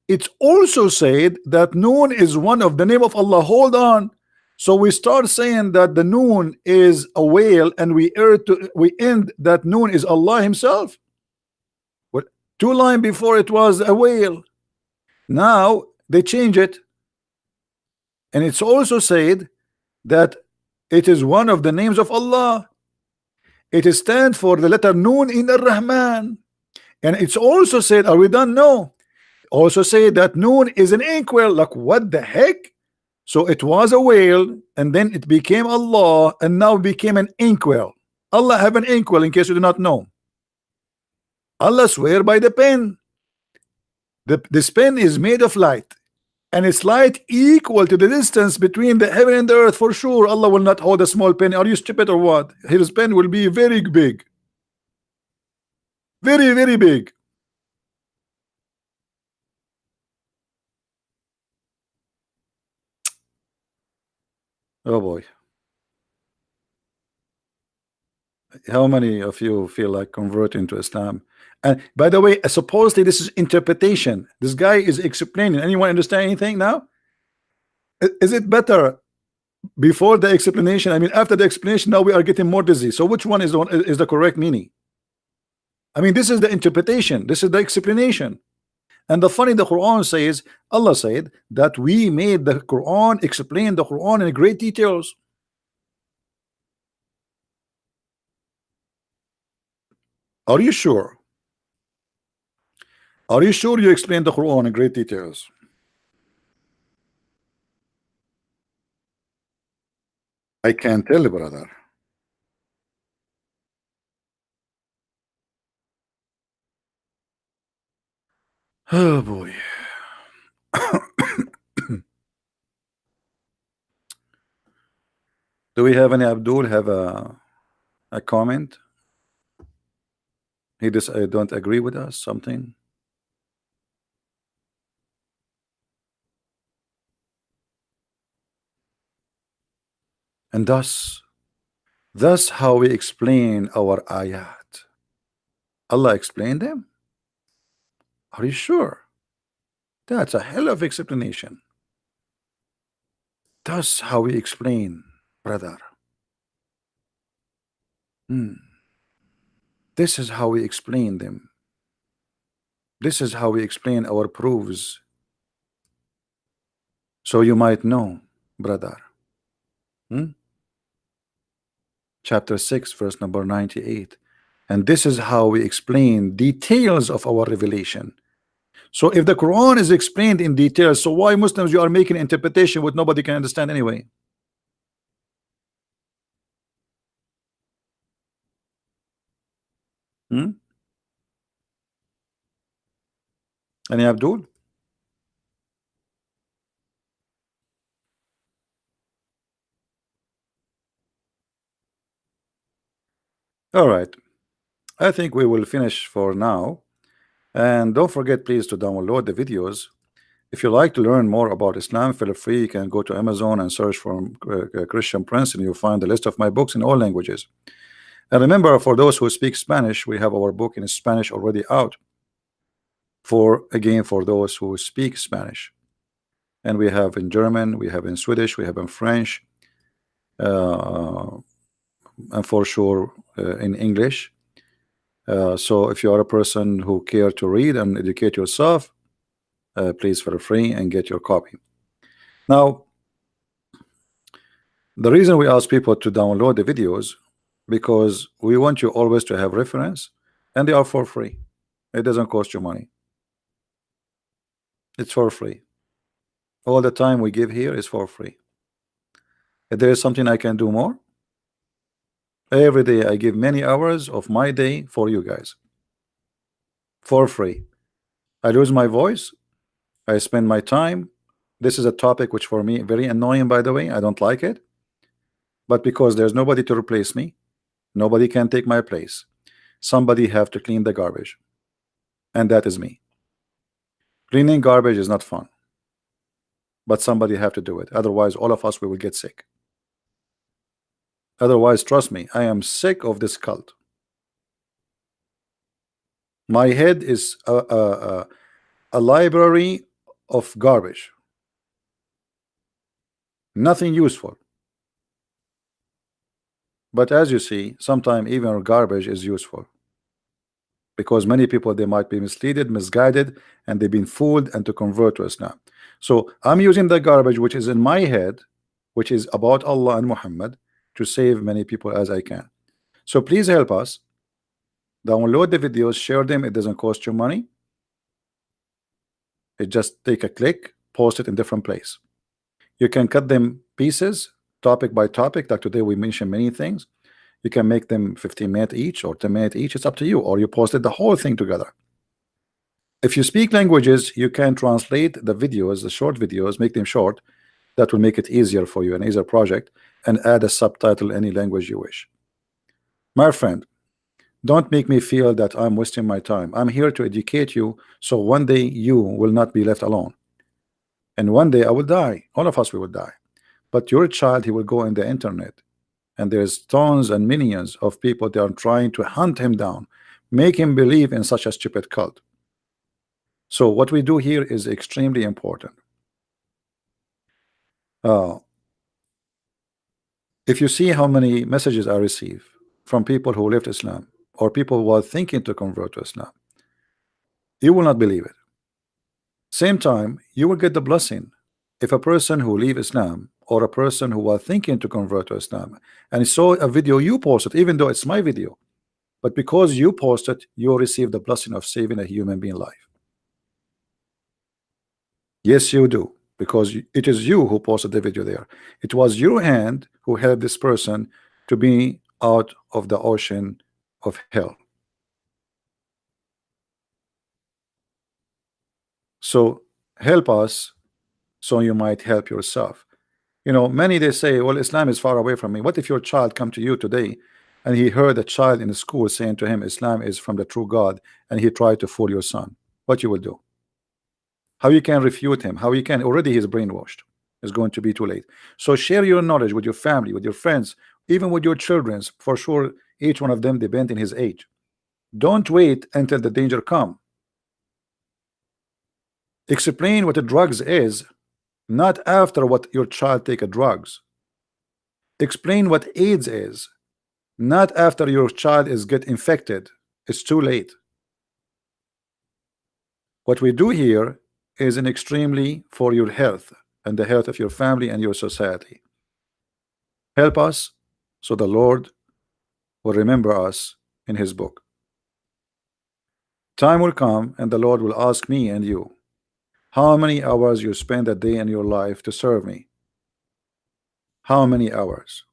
It's also said that Noon is one of the name of Allah. Hold on. So we start saying that the Noon is a whale, and we end that Noon is Allah Himself. What? 2 lines before it was a whale. Now they change it. And it's also said that it is one of the names of Allah. It stands for the letter Noon in Ar-Rahman. And it's also said, are we done? No. Also say that Noon is an inkwell. Like, what the heck? So it was a whale, and then it became Allah, and now became an inkwell. Allah have an inkwell, in case you do not know. Allah swear by the pen. This pen is made of light. And its light equal to the distance between the heaven and the earth. For sure, Allah will not hold a small pen. Are you stupid or what? His pen will be very big. Very, very big. Oh boy. How many of you feel like converting to Islam? And by the way, supposedly this is interpretation. This guy is explaining. Anyone understand anything now? Is it better before the explanation? I mean, after the explanation, now we are getting more dizzy. So which one is the correct meaning? I mean, this is the interpretation. This is the explanation. And the funny, the Quran says, Allah said that we made the Quran explain the Quran in great details. Are you sure? Are you sure you explained the Quran in great details? I can't tell, brother. Oh boy. Do we have any Abdul have a comment? He just don't agree with us, something? And thus how we explain our ayat. Allah explained them? Are you sure? That's a hell of explanation. That's how we explain, brother. This is how we explain them. This is how we explain our proofs. So you might know, brother. Chapter 6, verse number 98. And this is how we explain details of our revelation. So if the Quran is explained in detail, so why Muslims you are making interpretation what nobody can understand anyway? Any Abdul? All right, I think we will finish for now. And don't forget, please, to download the videos. If you like to learn more about Islam, feel free. You can go to Amazon and search for Christian Prince, and you'll find the list of my books in all languages. And remember, for those who speak Spanish, we have our book in Spanish already out. For again, for those who speak Spanish, and we have in German, we have in Swedish, we have in French, uh, and for sure in English. So if you are a person who care to read and educate yourself, please feel free and get your copy. Now, the reason we ask people to download the videos, because we want you always to have reference, and they are for free. It doesn't cost you money. It's for free. All the time we give here is for free. If there is something I can do more, every day I give many hours of my day for you guys for free. I lose my voice, I spend my time. This is a topic which for me very annoying, by the way. I don't like it, but because there's nobody to replace me, nobody can take my place. Somebody have to clean the garbage, and that is me. Cleaning garbage is not fun, but somebody have to do it. Otherwise, all of us we will get sick. Otherwise, trust me, I am sick of this cult. My head is a library of garbage. Nothing useful. But as you see, sometimes even garbage is useful, because many people, they might be misleaded, misguided, and they've been fooled and to convert to Islam. So I'm using the garbage which is in my head, which is about Allah and Muhammad, to save many people as I can. So please help us. Download the videos, share them. It doesn't cost you money. It just take a click, post it in different place. You can cut them pieces, topic by topic. Like today we mentioned many things. You can make them 15-minute each or 10-minute each. It's up to you. Or you posted the whole thing together. If you speak languages, you can translate the videos, the short videos, make them short. That will make it easier for you, an easier project, and add a subtitle any language you wish. My friend, don't make me feel that I'm wasting my time. I'm here to educate you, so one day you will not be left alone. And one day I will die. All of us we will die. But your child, he will go in the internet, and there's tons and millions of people that are trying to hunt him down, make him believe in such a stupid cult. So what we do here is extremely important. If you see how many messages I receive from people who left Islam, or people who are thinking to convert to Islam, you will not believe it. Same time, you will get the blessing. If a person who leave Islam, or a person who was thinking to convert to Islam, and saw a video you posted, even though it's my video, but because you posted, you receive the blessing of saving a human being life. Yes, you do, because it is you who posted the video there. It was your hand who helped this person to be out of the ocean of hell. So help us, so you might help yourself. You know, many they say, well, Islam is far away from me. What if your child come to you today and he heard a child in the school saying to him Islam is from the true God, and he tried to fool your son? What you will do? How you can refute him? How you can? Already he's brainwashed. It's going to be too late. So share your knowledge with your family, with your friends, even with your children. For sure, each one of them depend in his age. Don't wait until the danger come. Explain what the drugs is, not after what your child take a drugs. Explain what AIDS is, not after your child is get infected. It's too late. What we do here is an extremely for your health and the health of your family and your society. Help us, so the Lord will remember us in his book. Time will come and the Lord will ask me and you, how many hours you spend a day in your life to serve me? How many hours?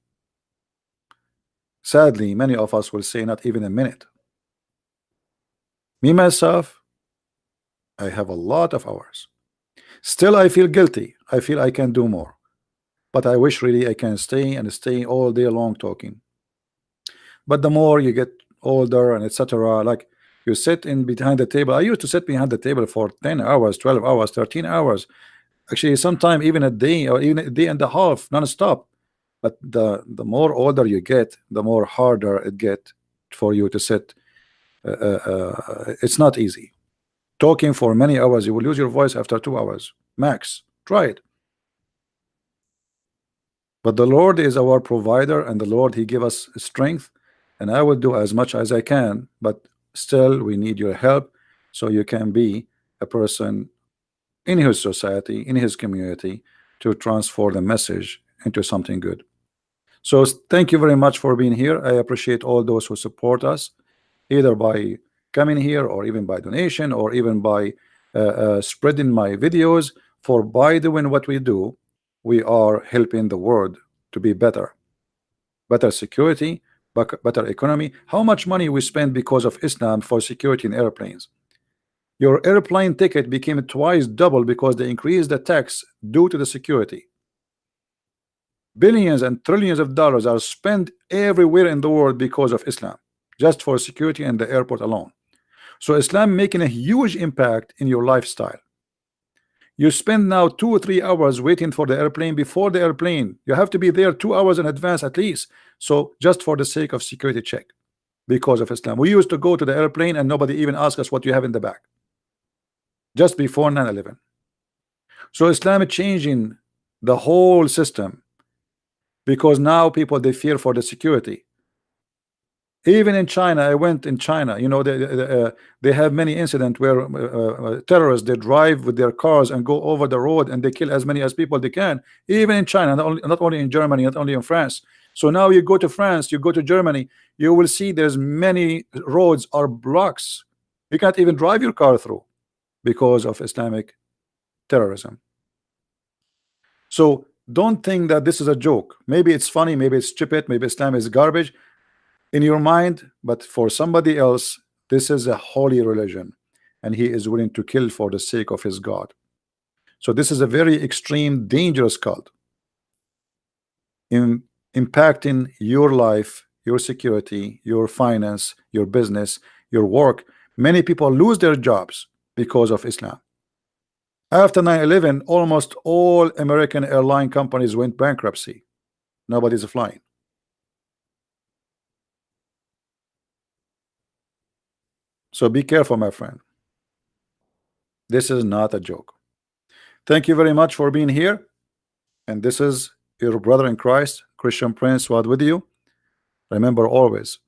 Sadly, many of us will say not even a minute. Me myself, I have a lot of hours. Still I feel guilty. I feel I can do more, but I wish really I can stay all day long talking. But the more you get older and etc., like you sit in behind the table. I used to sit behind the table for 10 hours, 12 hours, 13 hours, actually sometime even a day or even a day and a half non-stop. But the more older you get, the more harder it get for you to sit. It's not easy. Talking for many hours, you will lose your voice after 2 hours max. Try it. But the Lord is our provider, and the Lord, He give us strength, and I will do as much as I can, but still we need your help so you can be a person in his society, in his community, to transfer the message into something good. So thank you very much for being here. I appreciate all those who support us, either by coming here or even by donation or even by spreading my videos. For by doing what we do, we are helping the world to be better. Better security, better economy. How much money we spend because of Islam for security in airplanes? Your airplane ticket became twice double because they increased the tax due to the security. Billions and trillions of dollars are spent everywhere in the world because of Islam, just for security in the airport alone. So Islam making a huge impact in your lifestyle. You spend now 2 or 3 hours waiting for the airplane. Before the airplane, you have to be there 2 hours in advance at least. So just for the sake of security check, because of Islam, we used to go to the airplane and nobody even asked us what you have in the bag, just before 9/11. So Islam is changing the whole system, because now people, they fear for the security. Even in China, I went in China, you know, they have many incidents where terrorists, they drive with their cars and go over the road and they kill as many as people they can. Even in China, not only in Germany, not only in France. So now you go to France, you go to Germany, you will see there's many roads are blocks. You can't even drive your car through because of Islamic terrorism. So don't think that this is a joke. Maybe it's funny, maybe it's stupid, maybe Islam is garbage in your mind, but for somebody else, this is a holy religion, and he is willing to kill for the sake of his God. So this is a very extreme, dangerous cult, in impacting your life, your security, your finance, your business, your work. Many people lose their jobs because of Islam. After 9/11, almost all American airline companies went bankruptcy. Nobody's flying. So be careful, my friend. This is not a joke. Thank you very much for being here. And this is your brother in Christ, Christian Prince, was with you. Remember always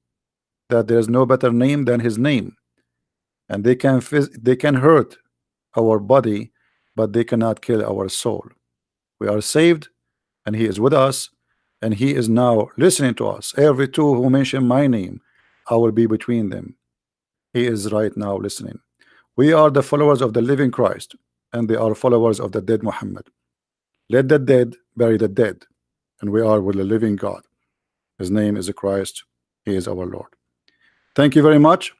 that there is no better name than his name. And they can hurt our body, but they cannot kill our soul. We are saved, and he is with us, and he is now listening to us. Every two who mention my name, I will be between them. He is right now listening. We are the followers of the living Christ, and they are followers of the dead Muhammad. Let the dead bury the dead, and we are with the living God. His name is Christ. He is our Lord. Thank you very much.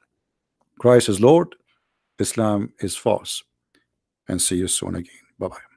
Christ is Lord. Islam is false. And see you soon again. Bye-bye.